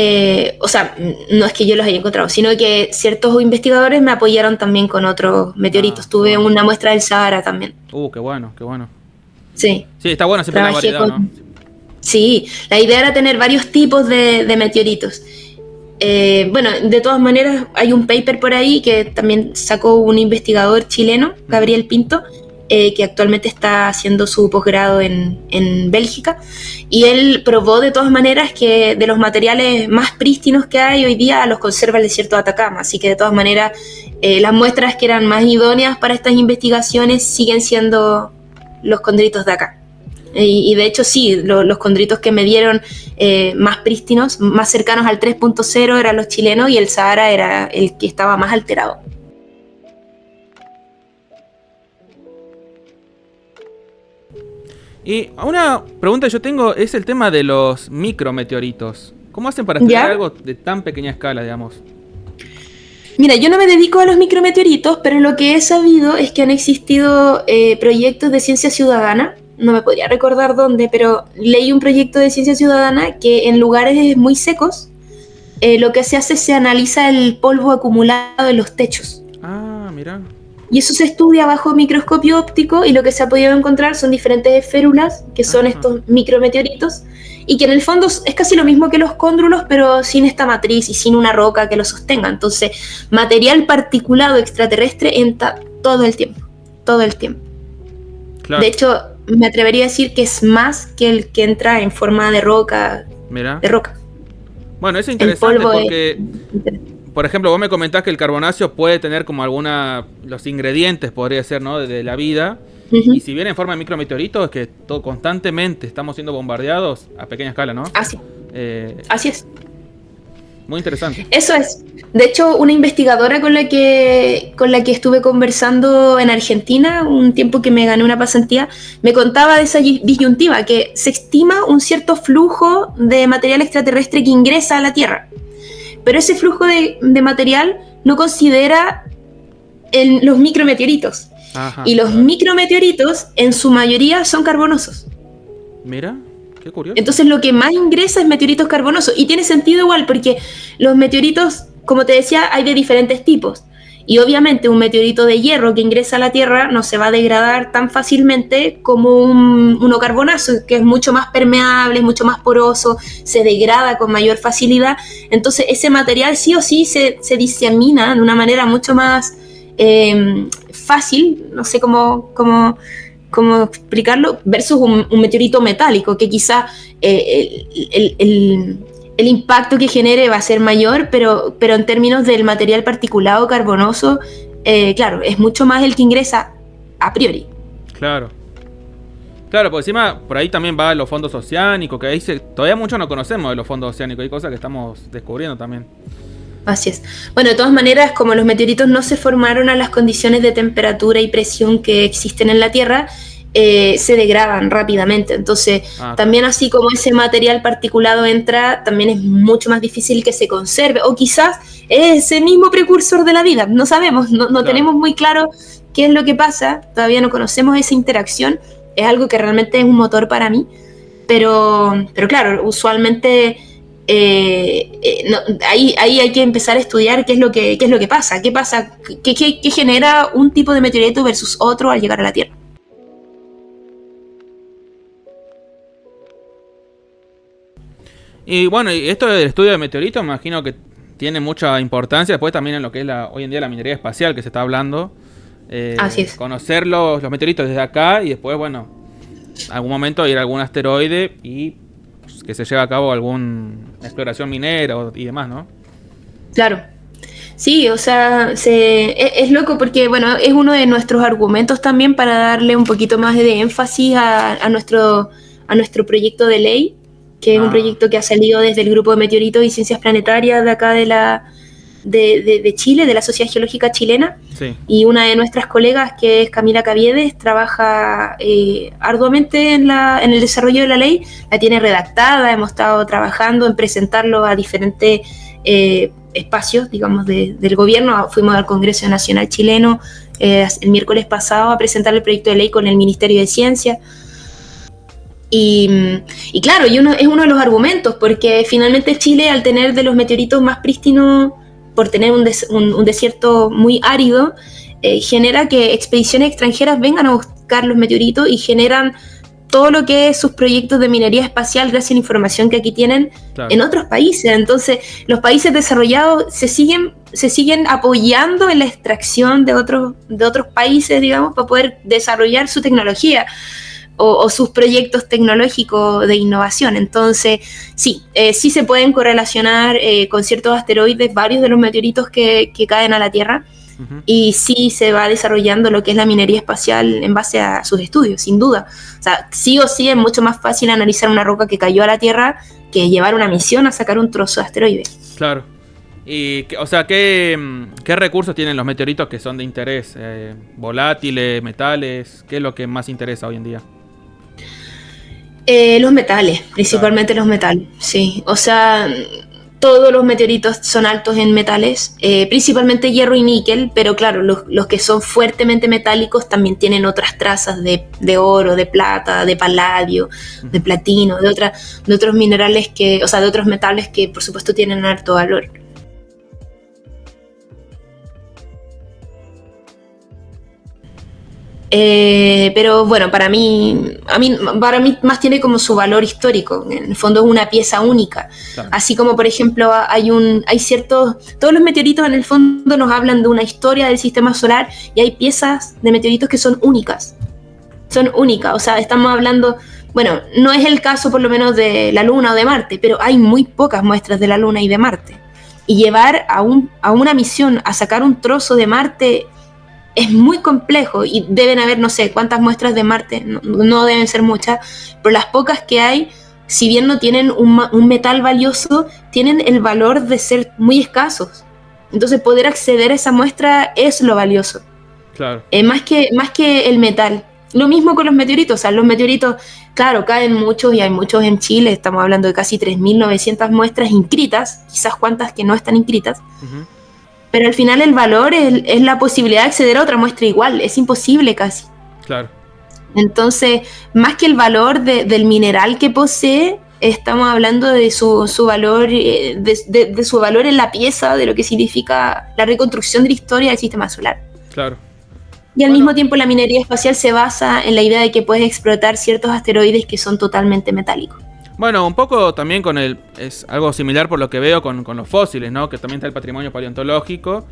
o sea, no es que yo los haya encontrado, sino que ciertos investigadores me apoyaron también con otros meteoritos. Tuve bueno. una muestra del Sahara también. Qué bueno, qué bueno. Sí. Sí, está bueno siempre la Trabajé variedad, ¿no? Sí, la idea era tener varios tipos de meteoritos. Bueno, de todas maneras hay un paper por ahí que también sacó un investigador chileno, Gabriel Pinto, que actualmente está haciendo su posgrado en Bélgica, y él probó de todas maneras que de los materiales más prístinos que hay hoy día los conserva el desierto de Atacama, así que de todas maneras las muestras que eran más idóneas para estas investigaciones siguen siendo los condritos de acá. Y de hecho sí, los condritos que me dieron más prístinos, más cercanos al 3.0 eran los chilenos y el Sahara era el que estaba más alterado. Y una pregunta que yo tengo es el tema de los micrometeoritos. ¿Cómo hacen para estudiar algo de tan pequeña escala, digamos? Mira, yo no me dedico a los micrometeoritos, pero lo que he sabido es que han existido proyectos de ciencia ciudadana. No me podría recordar dónde, pero leí un proyecto de ciencia ciudadana que en lugares muy secos lo que se hace es se analiza el polvo acumulado en los techos. Ah, mira. Y eso se estudia bajo microscopio óptico y lo que se ha podido encontrar son diferentes esférulas, que son estos micrometeoritos, y que en el fondo es casi lo mismo que los cóndrulos, pero sin esta matriz y sin una roca que lo sostenga. Entonces, material particulado extraterrestre entra todo el tiempo, todo el tiempo. Claro. De hecho, me atrevería a decir que es más que el que entra en forma de roca. Mira. De roca. Bueno, eso es interesante porque... Por ejemplo, vos me comentás que el carbonáceo puede tener como los ingredientes, podría ser, ¿no? De la vida. Y si viene en forma de micrometeorito, es que constantemente estamos siendo bombardeados a pequeña escala, ¿no? Así. Así es. Muy interesante. Eso es. De hecho, una investigadora con la que estuve conversando en Argentina, un tiempo que me gané una pasantía, me contaba de esa disyuntiva, que se estima un cierto flujo de material extraterrestre que ingresa a la Tierra. Pero ese flujo de material no considera los micrometeoritos. Ajá, Y los micrometeoritos, en su mayoría, son carbonosos. Mira, qué curioso. Entonces lo que más ingresa es meteoritos carbonosos. Y tiene sentido igual, porque los meteoritos, como te decía, hay de diferentes tipos. Y obviamente un meteorito de hierro que ingresa a la Tierra no se va a degradar tan fácilmente como uno carbonazo, que es mucho más permeable, mucho más poroso, se degrada con mayor facilidad. Entonces ese material sí o sí se disemina de una manera mucho más fácil, no sé cómo explicarlo, versus un meteorito metálico, que quizá el impacto que genere va a ser mayor, pero en términos del material particulado carbonoso, claro, es mucho más el que ingresa a priori. Claro. Claro, por encima, por ahí también va los fondos oceánicos, que ahí todavía mucho no conocemos de los fondos oceánicos, hay cosas que estamos descubriendo también. Así es. Bueno, de todas maneras, como los meteoritos no se formaron a las condiciones de temperatura y presión que existen en la Tierra, se degradan rápidamente. Entonces, también así como ese material particulado entra, también es mucho más difícil que se conserve. O quizás es ese mismo precursor de la vida. No sabemos, no tenemos muy claro qué es lo que pasa. Todavía no conocemos esa interacción. Es algo que realmente es un motor para mí. Pero claro, usualmente... ahí hay que empezar a estudiar qué es lo que pasa, qué genera un tipo de meteorito versus otro al llegar a la Tierra. Y bueno, y esto del estudio de meteoritos, me imagino que tiene mucha importancia después también en lo que es hoy en día la minería espacial que se está hablando. Así es. Conocer los meteoritos desde acá y después, bueno, algún momento ir a algún asteroide y que se lleve a cabo alguna exploración minera y demás, ¿no? Claro. Sí, o sea, es loco porque, bueno, es uno de nuestros argumentos también para darle un poquito más de énfasis a nuestro proyecto de ley, que es un proyecto que ha salido desde el Grupo de Meteoritos y Ciencias Planetarias de acá de Chile, de la Sociedad Geológica Chilena. Sí. Y una de nuestras colegas, que es Camila Caviedes, trabaja arduamente en el desarrollo de la ley, la tiene redactada, hemos estado trabajando en presentarlo a diferentes espacios, digamos, del gobierno. Fuimos al Congreso Nacional Chileno el miércoles pasado a presentar el proyecto de ley con el Ministerio de Ciencia. Y claro, es uno de los argumentos, porque finalmente Chile, al tener de los meteoritos más prístinos, por tener un desierto muy árido, genera que expediciones extranjeras vengan a buscar los meteoritos y generan todo lo que es sus proyectos de minería espacial gracias a la información que aquí tienen, claro, en otros países. Entonces, los países desarrollados se siguen apoyando en la extracción de otros países, digamos, para poder desarrollar su tecnología o sus proyectos tecnológicos de innovación. Entonces, sí se pueden correlacionar con ciertos asteroides varios de los meteoritos que caen a la Tierra. Uh-huh. Y sí se va desarrollando lo que es la minería espacial en base a sus estudios, sin duda. O sea, sí o sí es mucho más fácil analizar una roca que cayó a la Tierra que llevar una misión a sacar un trozo de asteroide. Claro. Y, o sea, ¿qué recursos tienen los meteoritos que son de interés? ¿Volátiles, metales? ¿Qué es lo que más interesa hoy en día? Los metales, principalmente, claro, los metales, sí. O sea, todos los meteoritos son altos en metales, principalmente hierro y níquel, pero claro, los que son fuertemente metálicos también tienen otras trazas de oro, de plata, de paladio, de platino, de otros minerales de otros metales que por supuesto tienen alto valor. Pero bueno, para mí más tiene como su valor histórico. En el fondo es una pieza única. Claro. Así como, por ejemplo, todos los meteoritos en el fondo nos hablan de una historia del sistema solar, y hay piezas de meteoritos que son únicas. O sea, estamos hablando, bueno, no es el caso por lo menos de la Luna o de Marte, pero hay muy pocas muestras de la Luna y de Marte. Y llevar a una misión a sacar un trozo de Marte es muy complejo, y deben haber no sé cuántas muestras de Marte, no deben ser muchas, pero las pocas que hay si bien no tienen un metal valioso, tienen el valor de ser muy escasos. Entonces poder acceder a esa muestra es lo valioso. Claro. Más que el metal. Lo mismo con los meteoritos. O sea, los meteoritos, claro, caen muchos y hay muchos en Chile. Estamos hablando de casi 3.900 muestras inscritas, quizás cuantas que no están inscritas. Uh-huh. Pero al final el valor es la posibilidad de acceder a otra muestra igual. Es imposible casi. Claro. Entonces, más que el valor del mineral que posee, estamos hablando de su valor, de su valor en la pieza, de lo que significa la reconstrucción de la historia del sistema solar. Claro. Y al mismo tiempo la minería espacial se basa en la idea de que puedes explotar ciertos asteroides que son totalmente metálicos. Bueno, un poco también es algo similar por lo que veo con los fósiles, ¿no? Que también está el patrimonio paleontológico,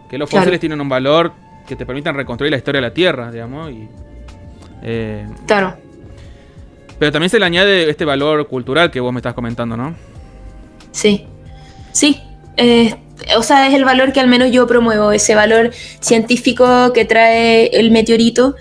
que los fósiles tienen un valor que te permiten reconstruir la historia de la Tierra, digamos. Claro. Pero también se le añade este valor cultural que vos me estás comentando, ¿no? Sí. O sea, es el valor que al menos yo promuevo, ese valor científico que trae el meteorito,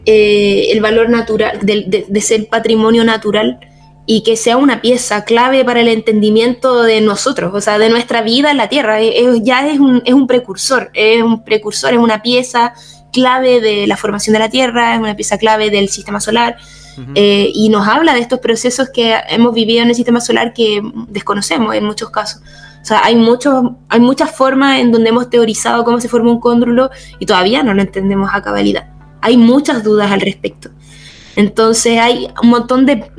el valor natural de ser patrimonio natural y que sea una pieza clave para el entendimiento de nosotros, o sea, de nuestra vida en la Tierra. Ya es un precursor, es una pieza clave de la formación de la Tierra, es una pieza clave del sistema solar. Uh-huh. Y nos habla de estos procesos que hemos vivido en el sistema solar que desconocemos en muchos casos. O sea, hay muchas formas en donde hemos teorizado cómo se forma un cóndrulo y todavía no lo entendemos a cabalidad. Hay muchas dudas al respecto. Entonces hay un montón de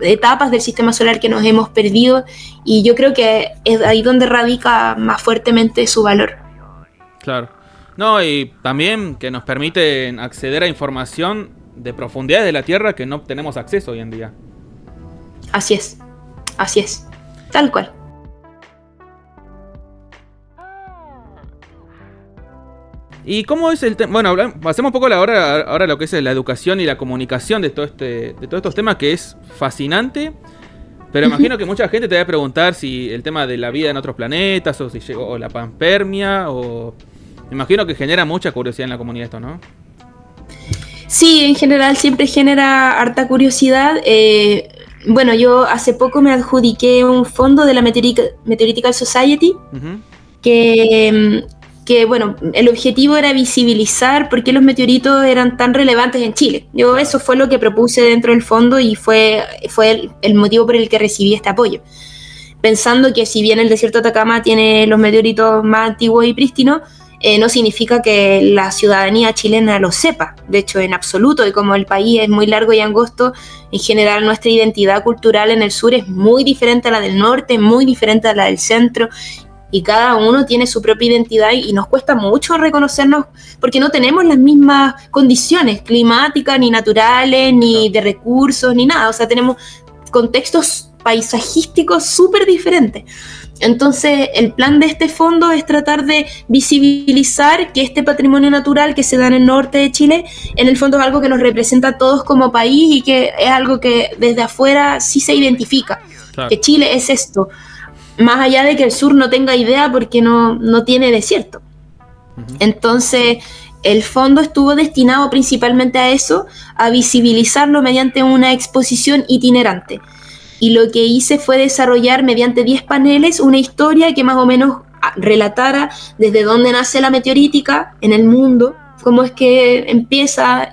etapas del sistema solar que nos hemos perdido y yo creo que es ahí donde radica más fuertemente su valor. Claro. No, y también que nos permite acceder a información de profundidades de la Tierra que no tenemos acceso hoy en día. Así es, tal cual. ¿Y cómo es el tema? Bueno, pasemos un poco ahora lo que es la educación y la comunicación de todos estos temas, que es fascinante. Pero imagino que mucha gente te va a preguntar si el tema de la vida en otros planetas, o si llegó la panspermia, o... Me imagino que genera mucha curiosidad en la comunidad esto, ¿no? Sí, en general siempre genera harta curiosidad. Bueno, yo hace poco me adjudiqué un fondo de la Meteoritical Society, uh-huh. que bueno, el objetivo era visibilizar por qué los meteoritos eran tan relevantes en Chile. Eso fue lo que propuse dentro del fondo y fue el motivo por el que recibí este apoyo. Pensando que si bien el desierto de Atacama tiene los meteoritos más antiguos y prístinos, no significa que la ciudadanía chilena lo sepa, de hecho en absoluto, y como el país es muy largo y angosto, en general nuestra identidad cultural en el sur es muy diferente a la del norte, muy diferente a la del centro, y cada uno tiene su propia identidad y nos cuesta mucho reconocernos porque no tenemos las mismas condiciones climáticas, ni naturales, ni de recursos, ni nada, o sea, tenemos contextos paisajísticos súper diferentes. Entonces, el plan de este fondo es tratar de visibilizar que este patrimonio natural que se da en el norte de Chile, en el fondo es algo que nos representa a todos como país y que es algo que desde afuera sí se identifica, claro. Que Chile es esto, más allá de que el sur no tenga idea porque no tiene desierto. Uh-huh. Entonces, el fondo estuvo destinado principalmente a eso, a visibilizarlo mediante una exposición itinerante. Y lo que hice fue desarrollar mediante 10 paneles una historia que más o menos relatara desde dónde nace la meteorítica en el mundo, cómo es que empieza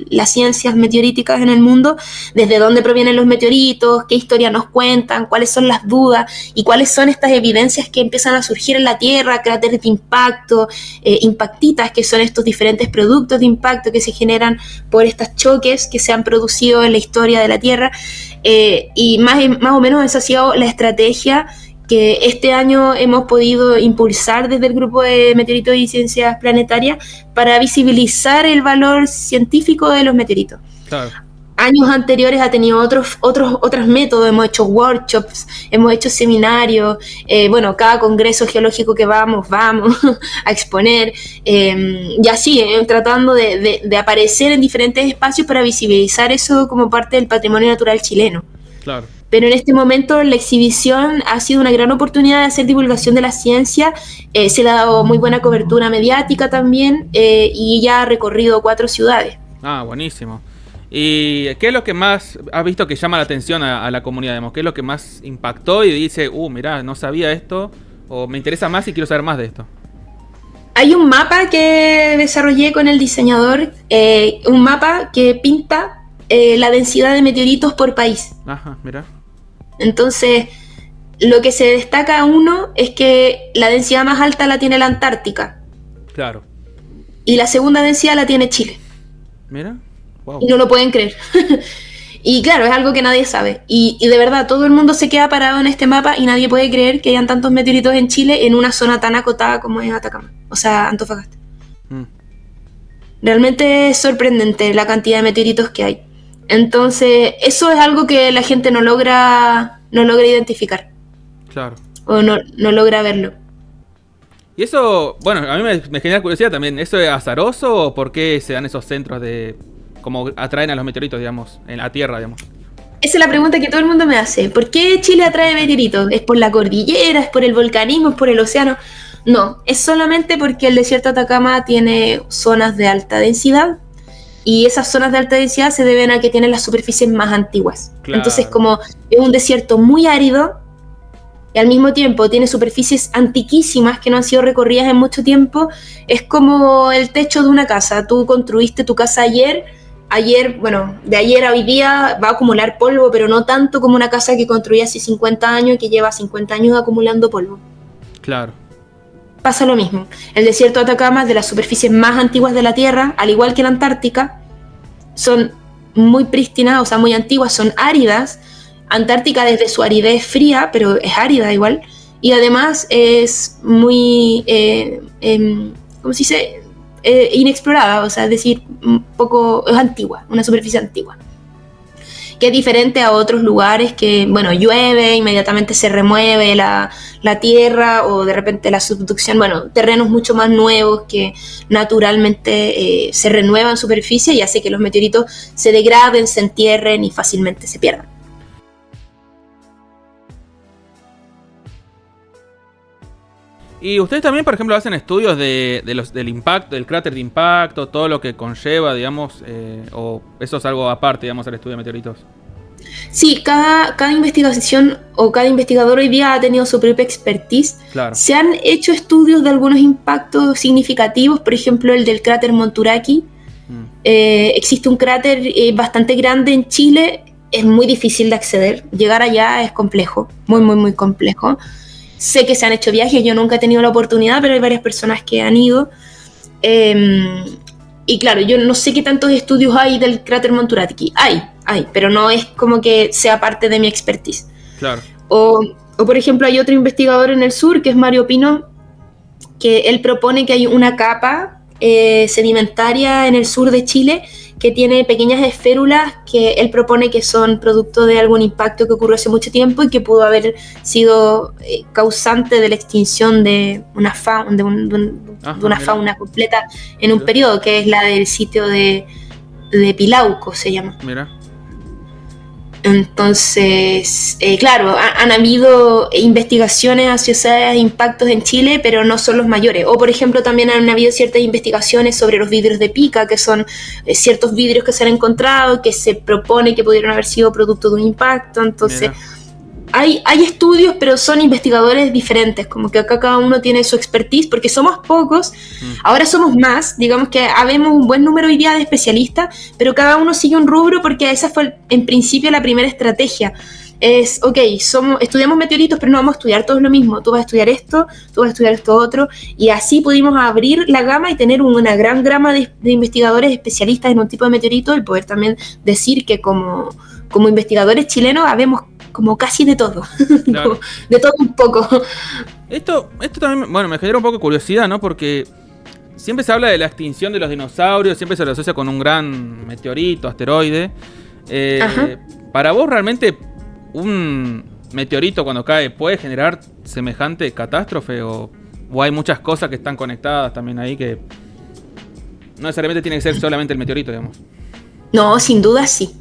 las ciencias meteoríticas en el mundo, desde dónde provienen los meteoritos, qué historia nos cuentan, cuáles son las dudas y cuáles son estas evidencias que empiezan a surgir en la Tierra, cráteres de impacto, impactitas, que son estos diferentes productos de impacto que se generan por estos choques que se han producido en la historia de la Tierra. Y más o menos esa ha sido la estrategia que este año hemos podido impulsar desde el Grupo de Meteoritos y Ciencias Planetarias para visibilizar el valor científico de los meteoritos. Claro. Años anteriores ha tenido otros métodos, hemos hecho workshops, hemos hecho seminarios, bueno, cada congreso geológico que vamos a exponer, y así, tratando de aparecer en diferentes espacios para visibilizar eso como parte del patrimonio natural chileno. Claro. Pero en este momento la exhibición ha sido una gran oportunidad de hacer divulgación de la ciencia, se le ha dado muy buena cobertura mediática también, y ya ha recorrido 4 ciudades. Ah, buenísimo. ¿Y qué es lo que más has visto que llama la atención a la comunidad? Digamos? ¿Qué es lo que más impactó y dice, mirá, no sabía esto, o me interesa más y quiero saber más de esto? Hay un mapa que desarrollé con el diseñador, un mapa que pinta la densidad de meteoritos por país. Ajá, mira. Entonces, lo que se destaca uno es que la densidad más alta la tiene la Antártica. Claro. Y la segunda densidad la tiene Chile. Mira, wow. Y no lo pueden creer. Y claro, es algo que nadie sabe. Y de verdad, todo el mundo se queda parado en este mapa y nadie puede creer que hayan tantos meteoritos en Chile en una zona tan acotada como es Atacama. O sea, Antofagasta. Realmente es sorprendente la cantidad de meteoritos que hay. Entonces, eso es algo que la gente no logra identificar. Claro. O no logra verlo. Y eso, bueno, a mí me genera curiosidad también. ¿Eso es azaroso o por qué se dan esos centros de... como atraen a los meteoritos, digamos, en la Tierra, digamos? Esa es la pregunta que todo el mundo me hace. ¿Por qué Chile atrae meteoritos? ¿Es por la cordillera? ¿Es por el volcanismo? ¿Es por el océano? No, es solamente porque el desierto de Atacama tiene zonas de alta densidad y esas zonas de alta densidad se deben a que tienen las superficies más antiguas. Claro. Entonces, como es un desierto muy árido y al mismo tiempo tiene superficies antiquísimas que no han sido recorridas en mucho tiempo, es como el techo de una casa. Tú construiste tu casa ayer, bueno, de ayer a hoy día va a acumular polvo, pero no tanto como una casa que construí hace 50 años y que lleva 50 años acumulando polvo. Claro. Pasa lo mismo. El desierto de Atacama es de las superficies más antiguas de la Tierra, al igual que la Antártica. Son muy prístinas, o sea, muy antiguas, son áridas. Antártica desde su aridez fría, pero es árida igual. Y además es muy, ¿cómo se dice? Inexplorada, o sea, es decir, es antigua, una superficie antigua. Que es diferente a otros lugares que, bueno, llueve, inmediatamente se remueve la tierra o de repente la subducción, bueno, terrenos mucho más nuevos que naturalmente se renuevan en superficie y hace que los meteoritos se degraden, se entierren y fácilmente se pierdan. Y ustedes también, por ejemplo, hacen estudios del impacto, del cráter de impacto, todo lo que conlleva, digamos, o eso es algo aparte, digamos, al estudio de meteoritos. Sí, cada investigación o cada investigador hoy día ha tenido su propia expertise. Claro. Se han hecho estudios de algunos impactos significativos, por ejemplo, el del cráter Monturaqui. Existe un cráter bastante grande en Chile, es muy difícil de acceder. Llegar allá es complejo, muy, muy, muy complejo. Sé que se han hecho viajes, yo nunca he tenido la oportunidad, pero hay varias personas que han ido. Y claro, yo no sé qué tantos estudios hay del cráter Monturaqui. Hay, pero no es como que sea parte de mi expertise. Claro. O por ejemplo, hay otro investigador en el sur, que es Mario Pino, que él propone que hay una capa sedimentaria en el sur de Chile que tiene pequeñas esférulas que él propone que son producto de algún impacto que ocurrió hace mucho tiempo y que pudo haber sido causante de la extinción de una fauna completa en un periodo, que es la del sitio de Pilauco, se llama. Mira. Entonces, claro, han habido investigaciones hacia esos impactos en Chile, pero no son los mayores. O, por ejemplo, también han habido ciertas investigaciones sobre los vidrios de pica, que son ciertos vidrios que se han encontrado, que se propone que pudieron haber sido producto de un impacto. Entonces, hay estudios, pero son investigadores diferentes, como que acá cada uno tiene su expertise, porque somos pocos, ahora somos más, digamos que habemos un buen número hoy día de especialistas, pero cada uno sigue un rubro porque esa fue en principio la primera estrategia. Es, ok, estudiamos meteoritos, pero no vamos a estudiar todos lo mismo, tú vas a estudiar esto, tú vas a estudiar esto otro, y así pudimos abrir la gama y tener una gran gama de investigadores especialistas en un tipo de meteorito y poder también decir que como investigadores chilenos habemos como casi de todo, Claro. de todo un poco. Esto también, bueno, me genera un poco de curiosidad, ¿no? Porque siempre se habla de la extinción de los dinosaurios, siempre se lo asocia con un gran meteorito, asteroide. Para vos, realmente, un meteorito cuando cae puede generar semejante catástrofe o hay muchas cosas que están conectadas también ahí que no necesariamente tiene que ser solamente el meteorito, digamos. No, sin duda sí.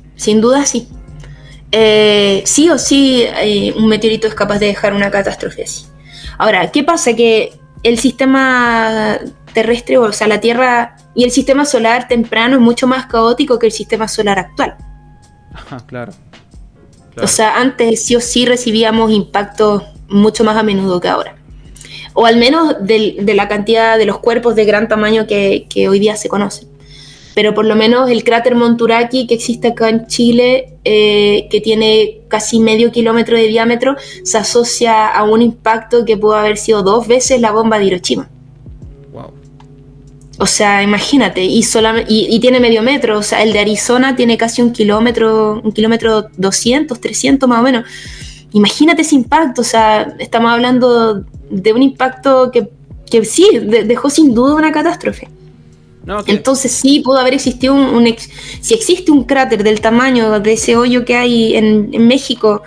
Sí o sí un meteorito es capaz de dejar una catástrofe así. Ahora, ¿qué pasa? Que el sistema terrestre, o sea, la Tierra Y el sistema solar temprano es mucho más caótico que el sistema solar actual. Ajá, claro. O sea, antes sí o sí recibíamos impactos mucho más a menudo que ahora. O al menos de la cantidad de los cuerpos de gran tamaño que hoy día se conocen. Pero por lo menos el cráter Monturaqui que existe acá en Chile, que tiene casi medio kilómetro de diámetro, se asocia a un impacto que pudo haber sido 2 veces la bomba de Hiroshima. Wow. O sea, imagínate, y tiene medio metro, o sea, el de Arizona tiene casi 1 kilómetro 200, 300 más o menos. Imagínate ese impacto, o sea, estamos hablando de un impacto que sí, dejó sin duda una catástrofe. No, Entonces sí pudo haber existido si existe un cráter del tamaño de ese hoyo que hay en México,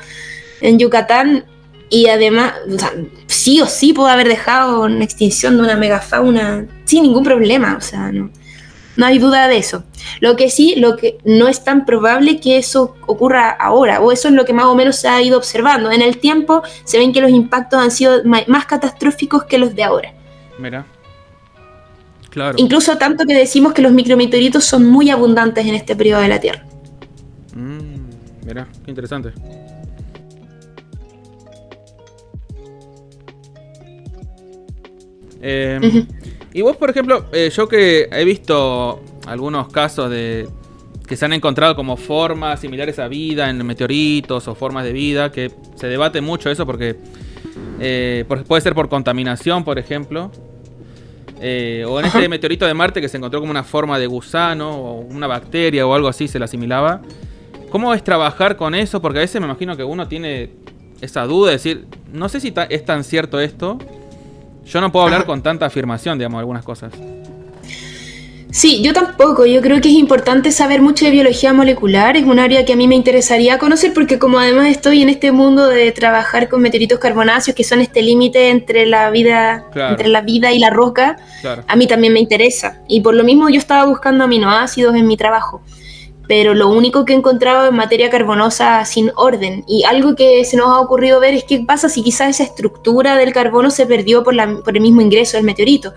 en Yucatán, y además, o sea, sí o sí pudo haber dejado una extinción de una megafauna sin ningún problema, o sea, no hay duda de eso. Lo que no es tan probable que eso ocurra ahora, o eso es lo que más o menos se ha ido observando. En el tiempo se ven que los impactos han sido más catastróficos que los de ahora. Mira. Claro. Incluso tanto que decimos que los micrometeoritos son muy abundantes en este periodo de la Tierra. Mira, qué interesante. Y vos, por ejemplo, yo que he visto algunos casos de que se han encontrado como formas similares a vida en meteoritos o formas de vida, que se debate mucho eso porque puede ser por contaminación, por ejemplo. O en este meteorito de Marte que se encontró como una forma de gusano o una bacteria o algo así, se la asimilaba. ¿Cómo es trabajar con eso? Porque a veces me imagino que uno tiene esa duda de decir, no sé si es tan cierto esto. Yo no puedo hablar con tanta afirmación, digamos, algunas cosas. Sí, yo tampoco. Yo creo que es importante saber mucho de biología molecular. Es un área que a mí me interesaría conocer porque como además estoy en este mundo de trabajar con meteoritos carbonáceos, que son este límite entre la vida, claro, entre la vida y la roca, claro, a mí también me interesa. Y por lo mismo yo estaba buscando aminoácidos en mi trabajo. Pero lo único que he encontrado es materia carbonosa sin orden. Y algo que se nos ha ocurrido ver es qué pasa si quizás esa estructura del carbono se perdió por el mismo ingreso del meteorito.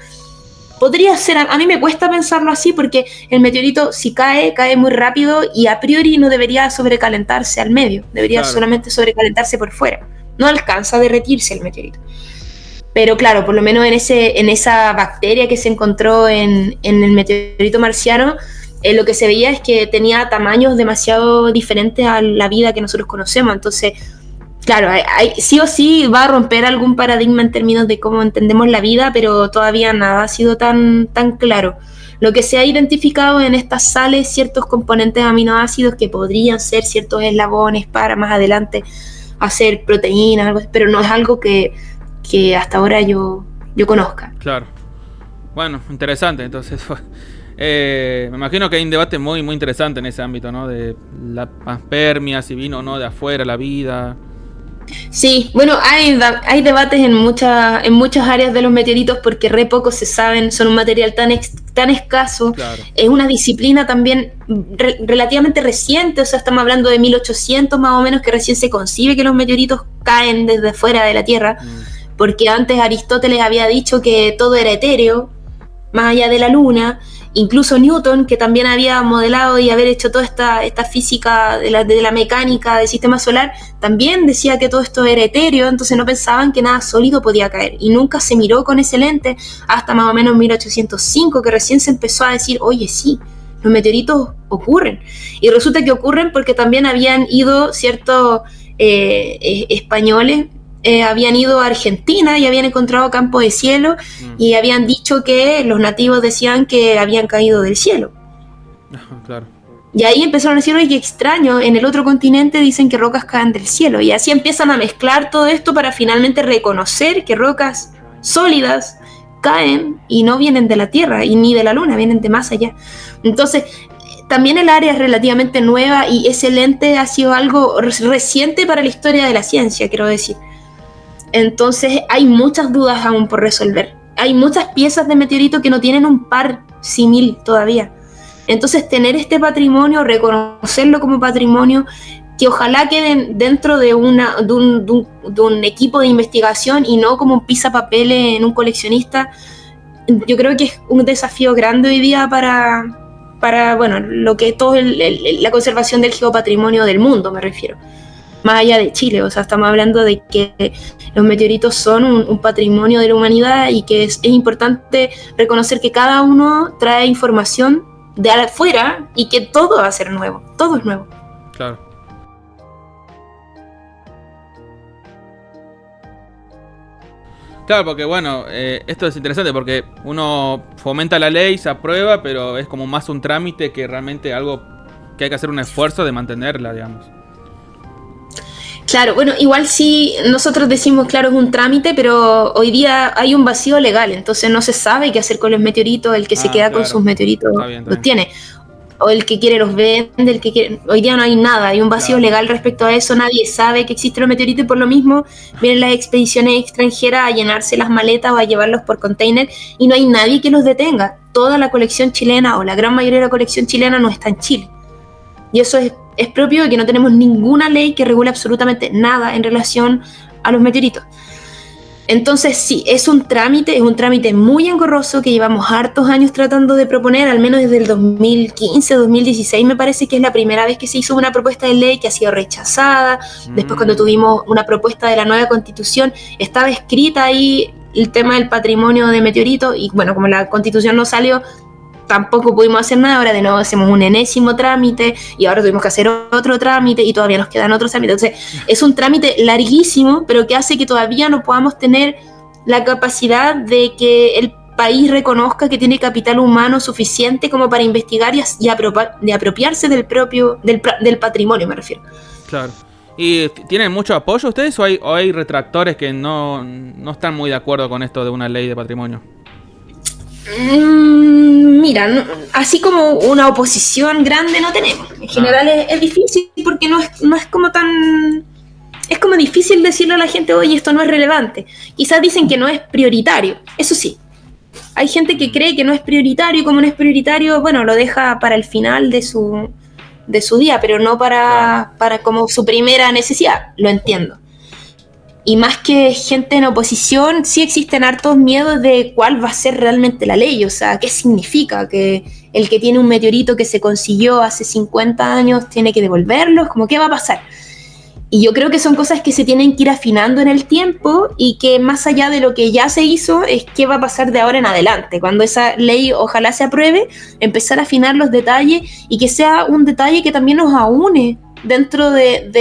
Podría ser, a mí me cuesta pensarlo así porque el meteorito si cae muy rápido y a priori no debería sobrecalentarse al medio, debería solamente sobrecalentarse por fuera. No alcanza a derretirse el meteorito. Pero claro, por lo menos en esa bacteria que se encontró en el meteorito marciano, lo que se veía es que tenía tamaños demasiado diferentes a la vida que nosotros conocemos. Entonces, claro, sí o sí va a romper algún paradigma en términos de cómo entendemos la vida, pero todavía nada ha sido tan claro. Lo que se ha identificado en estas sales, ciertos componentes aminoácidos que podrían ser ciertos eslabones para más adelante hacer proteínas, algo así, pero no es algo que hasta ahora yo conozca. Claro. Bueno, interesante, entonces. Me imagino que hay un debate muy, muy interesante en ese ámbito, ¿no? De la panspermia, si vino o no de afuera la vida. Sí, bueno, hay debates en muchas áreas de los meteoritos porque re poco se saben, son un material tan escaso. Claro. Es una disciplina también relativamente reciente, o sea, estamos hablando de 1800 más o menos, que recién se concibe que los meteoritos caen desde fuera de la Tierra, porque antes Aristóteles había dicho que todo era etéreo, más allá de la Luna. Incluso Newton, que también había modelado y haber hecho toda esta física de la mecánica del sistema solar, también decía que todo esto era etéreo, entonces no pensaban que nada sólido podía caer. Y nunca se miró con ese lente hasta más o menos 1805, que recién se empezó a decir, oye, sí, los meteoritos ocurren. Y resulta que ocurren porque también habían ido ciertos españoles, habían ido a Argentina y habían encontrado campos de cielo y habían dicho que los nativos decían que habían caído del cielo. Claro. Y ahí empezaron a decir, oye, qué extraño, en el otro continente dicen que rocas caen del cielo. Y así empiezan a mezclar todo esto para finalmente reconocer que rocas sólidas caen y no vienen de la Tierra y ni de la Luna, vienen de más allá. Entonces, también el área es relativamente nueva y ese lente ha sido algo reciente para la historia de la ciencia, quiero decir. Entonces hay muchas dudas aún por resolver. Hay muchas piezas de meteorito que no tienen un par símil todavía. Entonces tener este patrimonio, reconocerlo como patrimonio, que ojalá queden dentro de un equipo de investigación y no como un pisapapeles en un coleccionista, yo creo que es un desafío grande hoy día para bueno, lo que todo la conservación del geopatrimonio del mundo, me refiero. Más allá de Chile, o sea, estamos hablando de que los meteoritos son un patrimonio de la humanidad y que es importante reconocer que cada uno trae información de afuera y que todo va a ser nuevo, todo es nuevo. Claro. Claro, porque bueno, esto es interesante porque uno fomenta la ley, se aprueba, pero es como más un trámite que realmente algo que hay que hacer un esfuerzo de mantenerla, digamos. Claro, bueno, igual sí, nosotros decimos, claro, es un trámite, pero hoy día hay un vacío legal, entonces no se sabe qué hacer con los meteoritos, el que se queda con sus meteoritos los tiene, o el que quiere los vende, el que quiere, hoy día no hay nada, hay un vacío legal respecto a eso, nadie sabe que existen los meteoritos y por lo mismo vienen las expediciones extranjeras a llenarse las maletas o a llevarlos por container y no hay nadie que los detenga, toda la colección chilena o la gran mayoría de la colección chilena no está en Chile. Y eso es propio de que no tenemos ninguna ley que regule absolutamente nada en relación a los meteoritos. Entonces sí, es un trámite muy engorroso que llevamos hartos años tratando de proponer, al menos desde el 2015, 2016 me parece que es la primera vez que se hizo una propuesta de ley que ha sido rechazada. Después cuando tuvimos una propuesta de la nueva constitución, estaba escrita ahí el tema del patrimonio de meteoritos y bueno, como la constitución no salió, tampoco pudimos hacer nada, ahora de nuevo hacemos un enésimo trámite y ahora tuvimos que hacer otro trámite y todavía nos quedan otros trámites. Entonces es un trámite larguísimo, pero que hace que todavía no podamos tener la capacidad de que el país reconozca que tiene capital humano suficiente como para investigar y apropiarse del patrimonio, me refiero. Claro. ¿Y tienen mucho apoyo ustedes o hay retractores que no están muy de acuerdo con esto de una ley de patrimonio? Mira, así como una oposición grande no tenemos. En general es difícil porque no es como tan... Es como difícil decirle a la gente, oye, esto no es relevante. Quizás dicen que no es prioritario, eso sí. Hay gente que cree que no es prioritario y como no es prioritario, bueno, lo deja para el final de su día, pero no para como su primera necesidad, lo entiendo. Y más que gente en oposición, sí existen hartos miedos de cuál va a ser realmente la ley, o sea, qué significa que el que tiene un meteorito que se consiguió hace 50 años tiene que devolverlo, como qué va a pasar. Y yo creo que son cosas que se tienen que ir afinando en el tiempo y que más allá de lo que ya se hizo es qué va a pasar de ahora en adelante. Cuando esa ley ojalá se apruebe, empezar a afinar los detalles y que sea un detalle que también nos aúne dentro de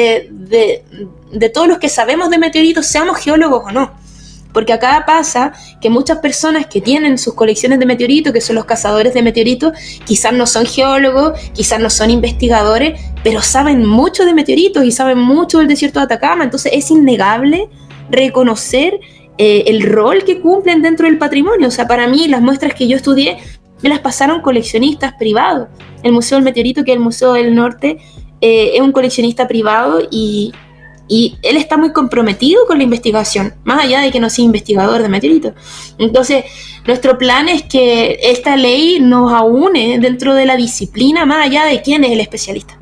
todos los que sabemos de meteoritos, seamos geólogos o no. Porque acá pasa que muchas personas que tienen sus colecciones de meteoritos, que son los cazadores de meteoritos, quizás no son geólogos, quizás no son investigadores, pero saben mucho de meteoritos y saben mucho del desierto de Atacama. Entonces es innegable reconocer el rol que cumplen dentro del patrimonio. O sea, para mí las muestras que yo estudié me las pasaron coleccionistas privados. El Museo del Meteorito, que es el Museo del Norte, es un coleccionista privado y él está muy comprometido con la investigación, más allá de que no sea investigador de meteoritos. Entonces, nuestro plan es que esta ley nos aúne dentro de la disciplina, más allá de quién es el especialista.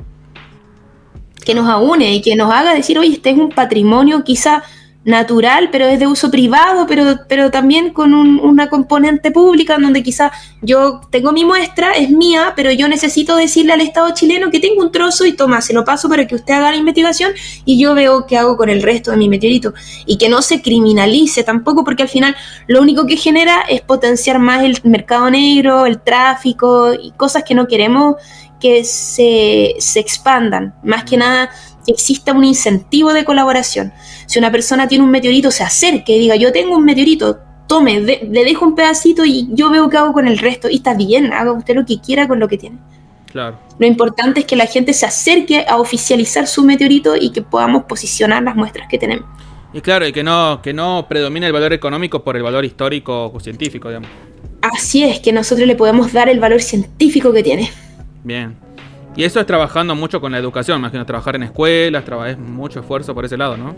Que nos aúne y que nos haga decir, oye, este es un patrimonio quizá natural, pero es de uso privado, pero también con una componente pública en donde quizá yo tengo mi muestra, es mía, pero yo necesito decirle al Estado chileno que tengo un trozo y toma, se lo paso para que usted haga la investigación y yo veo qué hago con el resto de mi meteorito. Y que no se criminalice tampoco, porque al final lo único que genera es potenciar más el mercado negro, el tráfico y cosas que no queremos que se expandan. Más que nada, que exista un incentivo de colaboración. Si una persona tiene un meteorito, se acerque y diga, yo tengo un meteorito, tome, le dejo un pedacito y yo veo qué hago con el resto. Y está bien, haga usted lo que quiera con lo que tiene. Claro. Lo importante es que la gente se acerque a oficializar su meteorito y que podamos posicionar las muestras que tenemos. Y claro, y que no predomine el valor económico por el valor histórico o científico, digamos. Así es, que nosotros le podemos dar el valor científico que tiene. Bien. Y eso es trabajando mucho con la educación, imagino, trabajar en escuelas, es mucho esfuerzo por ese lado, ¿no?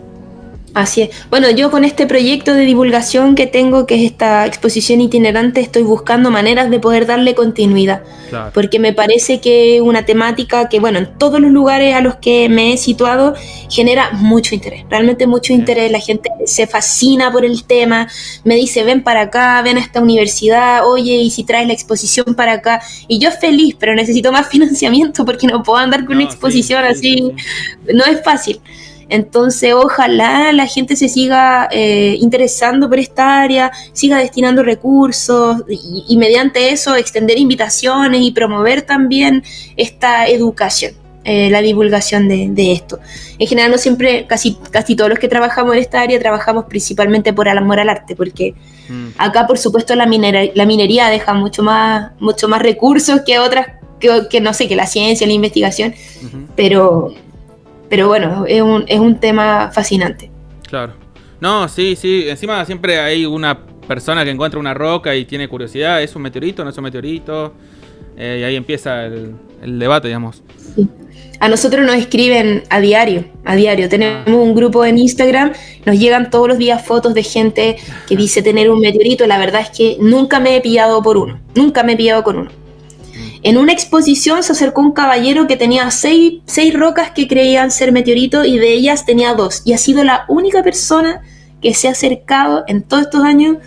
Así es. Bueno, yo con este proyecto de divulgación que tengo, que es esta exposición itinerante, estoy buscando maneras de poder darle continuidad, Claro. porque me parece que una temática que, bueno, en todos los lugares a los que me he situado genera mucho interés, realmente mucho interés. La gente se fascina por el tema, me dice, ven para acá, ven a esta universidad, oye, y si traes la exposición para acá, y yo feliz, pero necesito más financiamiento porque no puedo andar con una exposición así, no es fácil. Entonces, ojalá la gente se siga interesando por esta área, siga destinando recursos y mediante eso extender invitaciones y promover también esta educación, la divulgación de esto. En general, no siempre, casi todos los que trabajamos en esta área trabajamos principalmente por amor al arte, porque acá, por supuesto, la minería deja mucho más recursos que otras, que no sé, que la ciencia, la investigación, pero bueno, es un tema fascinante. Claro. No, sí. Encima siempre hay una persona que encuentra una roca y tiene curiosidad. ¿Es un meteorito? ¿No es un meteorito? Y ahí empieza el debate, digamos. Sí. A nosotros nos escriben a diario. Tenemos un grupo en Instagram, nos llegan todos los días fotos de gente que dice tener un meteorito. La verdad es que nunca me he pillado con uno. En una exposición se acercó un caballero que tenía seis rocas que creían ser meteoritos y de ellas tenía 2. Y ha sido la única persona que se ha acercado en todos estos años,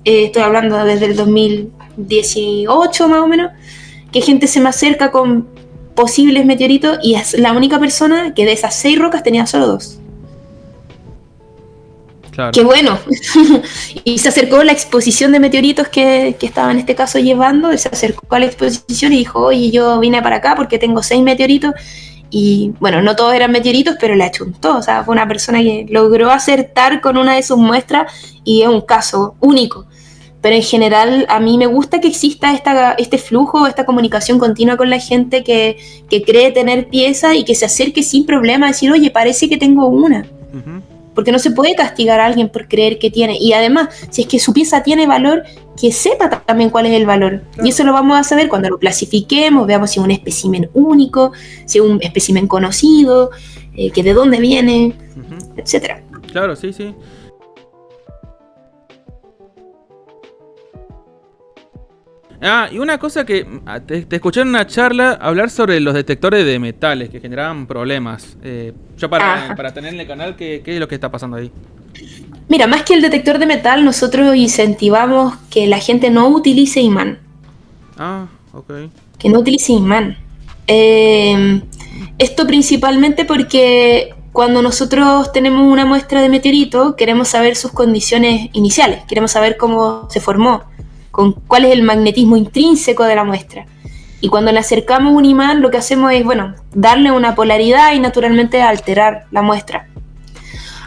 estoy hablando desde el 2018 más o menos, que gente se me acerca con posibles meteoritos y es la única persona que de esas 6 rocas tenía solo 2. Claro. ¡Qué bueno! Y se acercó a la exposición de meteoritos que estaba en este caso llevando, se acercó a la exposición y dijo, oye, yo vine para acá porque tengo 6 meteoritos, y bueno, no todos eran meteoritos, pero le achuntó, o sea, fue una persona que logró acertar con una de sus muestras y es un caso único. Pero en general a mí me gusta que exista este flujo, esta comunicación continua con la gente que cree tener piezas y que se acerque sin problema a decir, oye, parece que tengo una. Porque no se puede castigar a alguien por creer que tiene. Y además, si es que su pieza tiene valor, que sepa también cuál es el valor. Claro. Y eso lo vamos a saber cuando lo clasifiquemos, veamos si es un espécimen único, si es un espécimen conocido, que de dónde viene, etcétera. Claro, sí. Y una cosa que te escuché en una charla hablar sobre los detectores de metales que generaban problemas. Yo para tener en el canal, ¿qué es lo que está pasando ahí? Mira, más que el detector de metal, nosotros incentivamos que la gente no utilice imán. Ok. Que no utilice imán. Esto principalmente porque cuando nosotros tenemos una muestra de meteorito, queremos saber sus condiciones iniciales, queremos saber cómo se formó, con cuál es el magnetismo intrínseco de la muestra. Y cuando le acercamos un imán, lo que hacemos es, darle una polaridad y naturalmente alterar la muestra.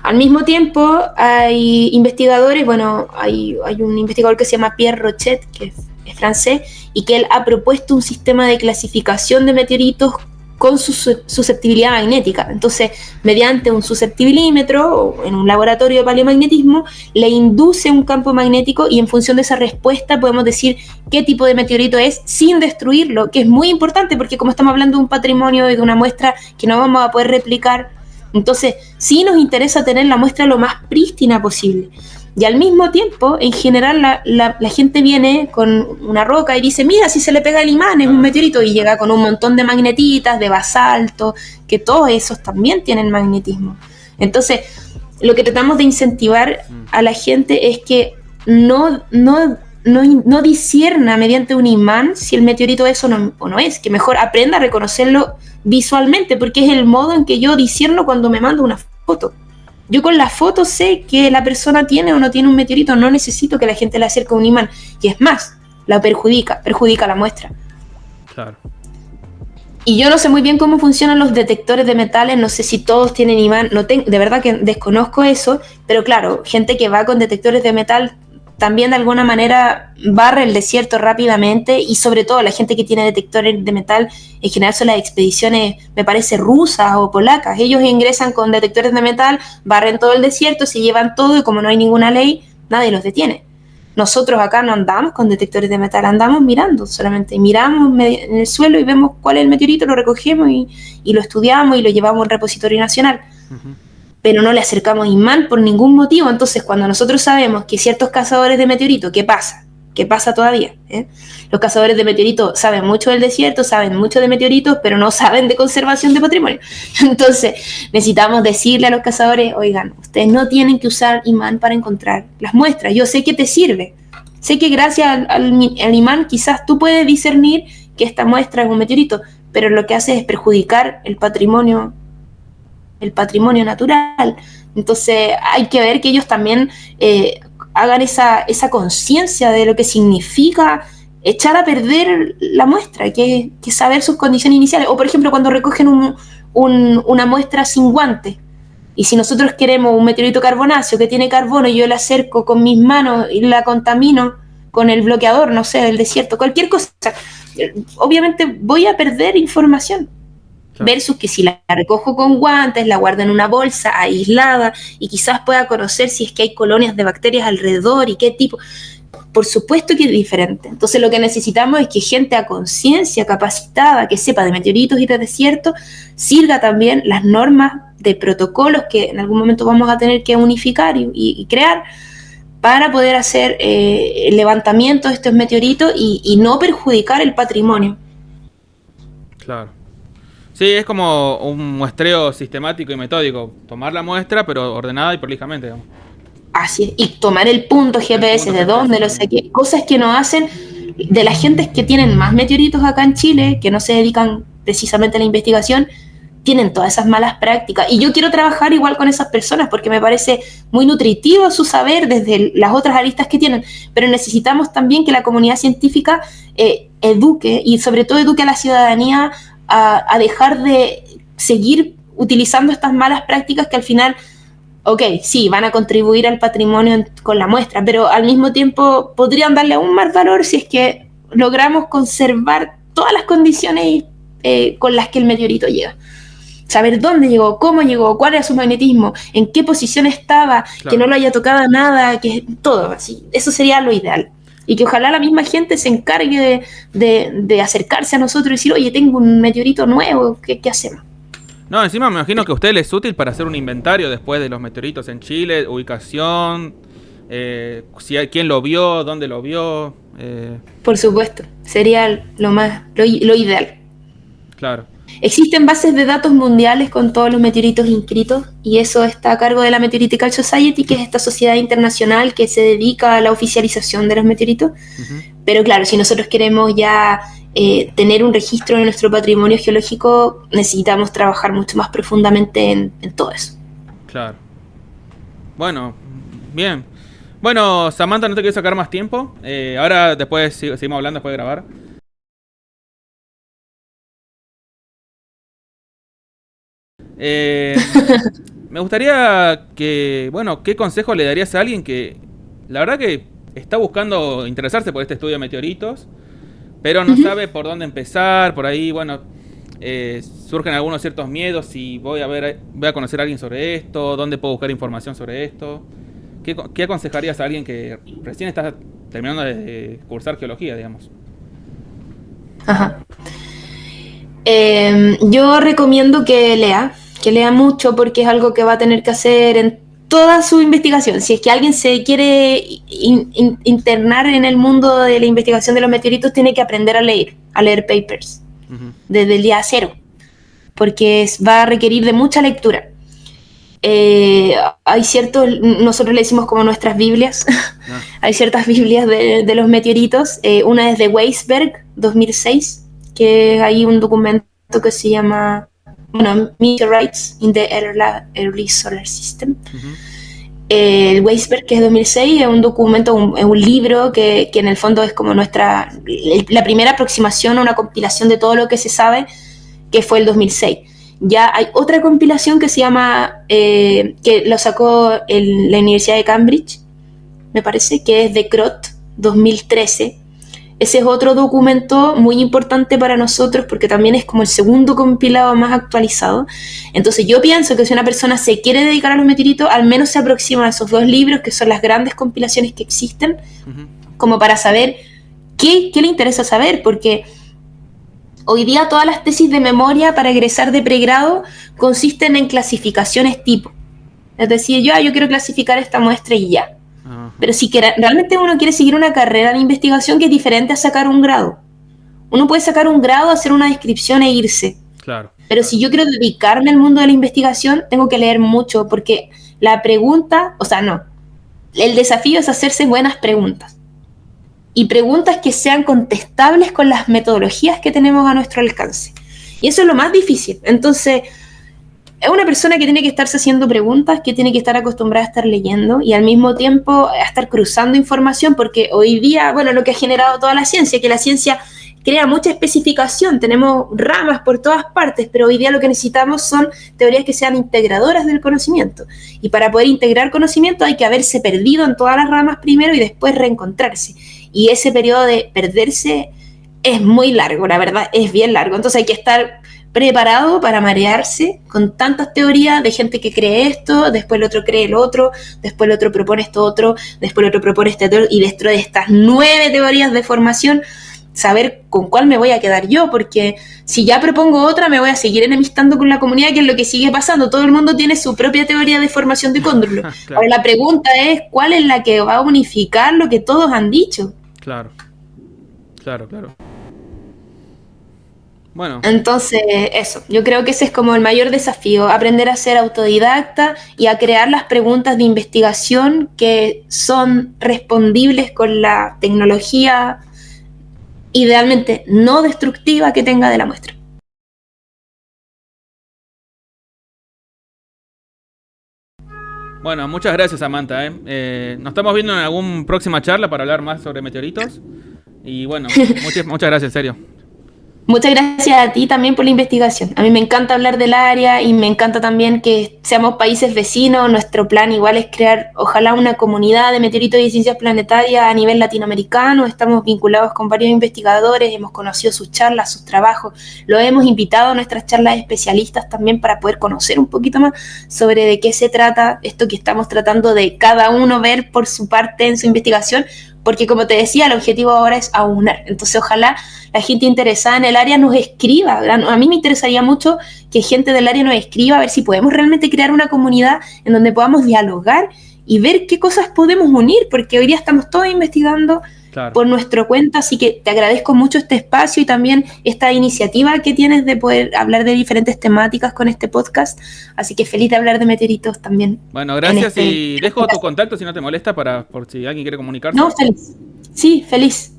Al mismo tiempo, hay investigadores, hay un investigador que se llama Pierre Rochet, que es francés, y que él ha propuesto un sistema de clasificación de meteoritos con su susceptibilidad magnética. Entonces, mediante un susceptibilímetro o en un laboratorio de paleomagnetismo, le induce un campo magnético y en función de esa respuesta podemos decir qué tipo de meteorito es sin destruirlo, que es muy importante porque como estamos hablando de un patrimonio y de una muestra que no vamos a poder replicar, entonces sí nos interesa tener la muestra lo más prístina posible. Y al mismo tiempo, en general, la gente viene con una roca y dice, mira, si se le pega el imán, es un meteorito, y llega con un montón de magnetitas, de basalto, que todos esos también tienen magnetismo. Entonces, lo que tratamos de incentivar a la gente es que no discierna mediante un imán si el meteorito es o no es, que mejor aprenda a reconocerlo visualmente, porque es el modo en que yo discierno cuando me mando una foto. Yo con la foto sé que la persona tiene o no tiene un meteorito, no necesito que la gente le acerque un imán. Y es más, la perjudica la muestra. Claro. Y yo no sé muy bien cómo funcionan los detectores de metales, no sé si todos tienen imán, de verdad que desconozco eso, pero claro, gente que va con detectores de metal también de alguna manera barre el desierto rápidamente, y sobre todo la gente que tiene detectores de metal, en general son las expediciones, me parece, rusas o polacas. Ellos ingresan con detectores de metal, barren todo el desierto, se llevan todo y como no hay ninguna ley, nadie los detiene. Nosotros acá no andamos con detectores de metal, andamos mirando, solamente miramos en el suelo y vemos cuál es el meteorito, lo recogemos y lo estudiamos y lo llevamos al repositorio nacional. pero no le acercamos imán por ningún motivo. Entonces, cuando nosotros sabemos que ciertos cazadores de meteoritos, ¿qué pasa? ¿Qué pasa todavía? Los cazadores de meteoritos saben mucho del desierto, saben mucho de meteoritos, pero no saben de conservación de patrimonio. Entonces, necesitamos decirle a los cazadores, oigan, ustedes no tienen que usar imán para encontrar las muestras. Yo sé que te sirve. Sé que gracias al imán quizás tú puedes discernir que esta muestra es un meteorito, pero lo que hace es perjudicar el patrimonio natural. Entonces hay que ver que ellos también hagan esa conciencia de lo que significa echar a perder la muestra, que saber sus condiciones iniciales. O por ejemplo, cuando recogen una muestra sin guantes, y si nosotros queremos un meteorito carbonáceo que tiene carbono y yo la acerco con mis manos y la contamino con el bloqueador, no sé, del desierto, cualquier cosa, obviamente voy a perder información. Versus que si la recojo con guantes, la guardo en una bolsa aislada y quizás pueda conocer si es que hay colonias de bacterias alrededor y qué tipo. Por supuesto que es diferente. Entonces lo que necesitamos es que gente a conciencia, capacitada, que sepa de meteoritos y de desiertos, sirva también las normas de protocolos que en algún momento vamos a tener que unificar y crear para poder hacer el levantamiento de estos meteoritos y no perjudicar el patrimonio. Claro. Sí, es como un muestreo sistemático y metódico. Tomar la muestra, pero ordenada y prolijamente, digamos. Así es. Y tomar el punto GPS, de dónde, lo sé qué. Cosas que nos hacen de las gentes que tienen más meteoritos acá en Chile, que no se dedican precisamente a la investigación, tienen todas esas malas prácticas. Y yo quiero trabajar igual con esas personas porque me parece muy nutritivo su saber desde las otras aristas que tienen. Pero necesitamos también que la comunidad científica eduque y sobre todo eduque a la ciudadanía a dejar de seguir utilizando estas malas prácticas que al final, ok, sí, van a contribuir al patrimonio con la muestra, pero al mismo tiempo podrían darle aún más valor si es que logramos conservar todas las condiciones con las que el meteorito llega. Saber dónde llegó, cómo llegó, cuál era su magnetismo, en qué posición estaba, claro, que no lo haya tocado nada, que todo así. Eso sería lo ideal. Y que ojalá la misma gente se encargue de acercarse a nosotros y decir, oye, tengo un meteorito nuevo, ¿qué hacemos? No, encima me imagino que a usted le es útil para hacer un inventario después de los meteoritos en Chile, ubicación, quién lo vio, dónde lo vio. Por supuesto, sería lo ideal. Claro. Existen bases de datos mundiales con todos los meteoritos inscritos y eso está a cargo de la Meteoritical Society, que es esta sociedad internacional que se dedica a la oficialización de los meteoritos. Uh-huh. Pero claro, si nosotros queremos ya tener un registro de nuestro patrimonio geológico, necesitamos trabajar mucho más profundamente en todo eso. Claro. Bueno, bien. Bueno, Samantha, no te quiero sacar más tiempo. Ahora después seguimos hablando después de grabar. Me gustaría que, bueno, ¿qué consejo le darías a alguien que la verdad que está buscando interesarse por este estudio de meteoritos, pero no sabe por dónde empezar? Por ahí, bueno, surgen algunos ciertos miedos, si voy a conocer a alguien sobre esto, dónde puedo buscar información sobre esto. ¿Qué aconsejarías a alguien que recién está terminando de cursar geología, digamos? Ajá. Yo recomiendo que lea mucho porque es algo que va a tener que hacer en toda su investigación. Si es que alguien se quiere internar en el mundo de la investigación de los meteoritos, tiene que aprender a leer papers, uh-huh, desde el día cero, porque va a requerir de mucha lectura. Hay nosotros le decimos como nuestras Biblias, hay ciertas Biblias de los meteoritos. Una es de Weisberg, 2006, que hay un documento que se llama Meteorites in the Early Solar System. Uh-huh. El Weisberg, que es 2006, es un documento, es un libro que en el fondo es como la primera aproximación a una compilación de todo lo que se sabe, que fue el 2006. Ya hay otra compilación que se llama, que lo sacó la Universidad de Cambridge, me parece, que es de Crott, 2013. Ese es otro documento muy importante para nosotros porque también es como el segundo compilado más actualizado. Entonces yo pienso que si una persona se quiere dedicar a los meteoritos, al menos se aproxima a esos dos libros, que son las grandes compilaciones que existen, uh-huh, como para saber qué le interesa saber, porque hoy día todas las tesis de memoria para egresar de pregrado consisten en clasificaciones tipo. Es decir, yo quiero clasificar esta muestra y ya. Ajá. Pero si realmente uno quiere seguir una carrera de investigación que es diferente a sacar un grado. Uno puede sacar un grado, hacer una descripción e irse. Claro. Pero si yo quiero dedicarme al mundo de la investigación, tengo que leer mucho, porque la pregunta, o sea, no, el desafío es hacerse buenas preguntas. Y preguntas que sean contestables con las metodologías que tenemos a nuestro alcance. Y eso es lo más difícil. Entonces, es una persona que tiene que estarse haciendo preguntas, que tiene que estar acostumbrada a estar leyendo y al mismo tiempo a estar cruzando información, porque hoy día, bueno, lo que ha generado toda la ciencia, que la ciencia crea mucha especificación, tenemos ramas por todas partes, pero hoy día lo que necesitamos son teorías que sean integradoras del conocimiento. Y para poder integrar conocimiento hay que haberse perdido en todas las ramas primero y después reencontrarse. Y ese periodo de perderse es muy largo, la verdad, es bien largo. Entonces hay que estar preparado para marearse con tantas teorías de gente que cree esto, después el otro cree el otro, después el otro propone esto otro, después el otro propone este otro, y dentro de estas 9 teorías de formación, saber con cuál me voy a quedar yo, porque si ya propongo otra, me voy a seguir enemistando con la comunidad, que es lo que sigue pasando. Todo el mundo tiene su propia teoría de formación de cóndrulo. Claro. Ahora la pregunta es, ¿cuál es la que va a unificar lo que todos han dicho? Claro. Bueno. Entonces, eso, yo creo que ese es como el mayor desafío, aprender a ser autodidacta y a crear las preguntas de investigación que son respondibles con la tecnología idealmente no destructiva que tenga de la muestra. Bueno, muchas gracias, Samantha. Nos estamos viendo en alguna próxima charla para hablar más sobre meteoritos. Y bueno, muchas gracias, en serio. Muchas gracias a ti también por la investigación. A mí me encanta hablar del área y me encanta también que seamos países vecinos. Nuestro plan igual es crear, ojalá, una comunidad de meteoritos y ciencias planetarias a nivel latinoamericano. Estamos vinculados con varios investigadores, hemos conocido sus charlas, sus trabajos. Lo hemos invitado a nuestras charlas de especialistas también para poder conocer un poquito más sobre de qué se trata esto que estamos tratando de cada uno ver por su parte en su investigación. Porque como te decía, el objetivo ahora es aunar. Entonces ojalá la gente interesada en el área nos escriba. A mí me interesaría mucho que gente del área nos escriba a ver si podemos realmente crear una comunidad en donde podamos dialogar y ver qué cosas podemos unir, porque hoy día estamos todos investigando por nuestra cuenta, así que te agradezco mucho este espacio y también esta iniciativa que tienes de poder hablar de diferentes temáticas con este podcast, así que feliz de hablar de meteoritos también. Bueno, gracias y dejo tu contacto si no te molesta por si alguien quiere comunicarse. No, feliz. Sí, feliz.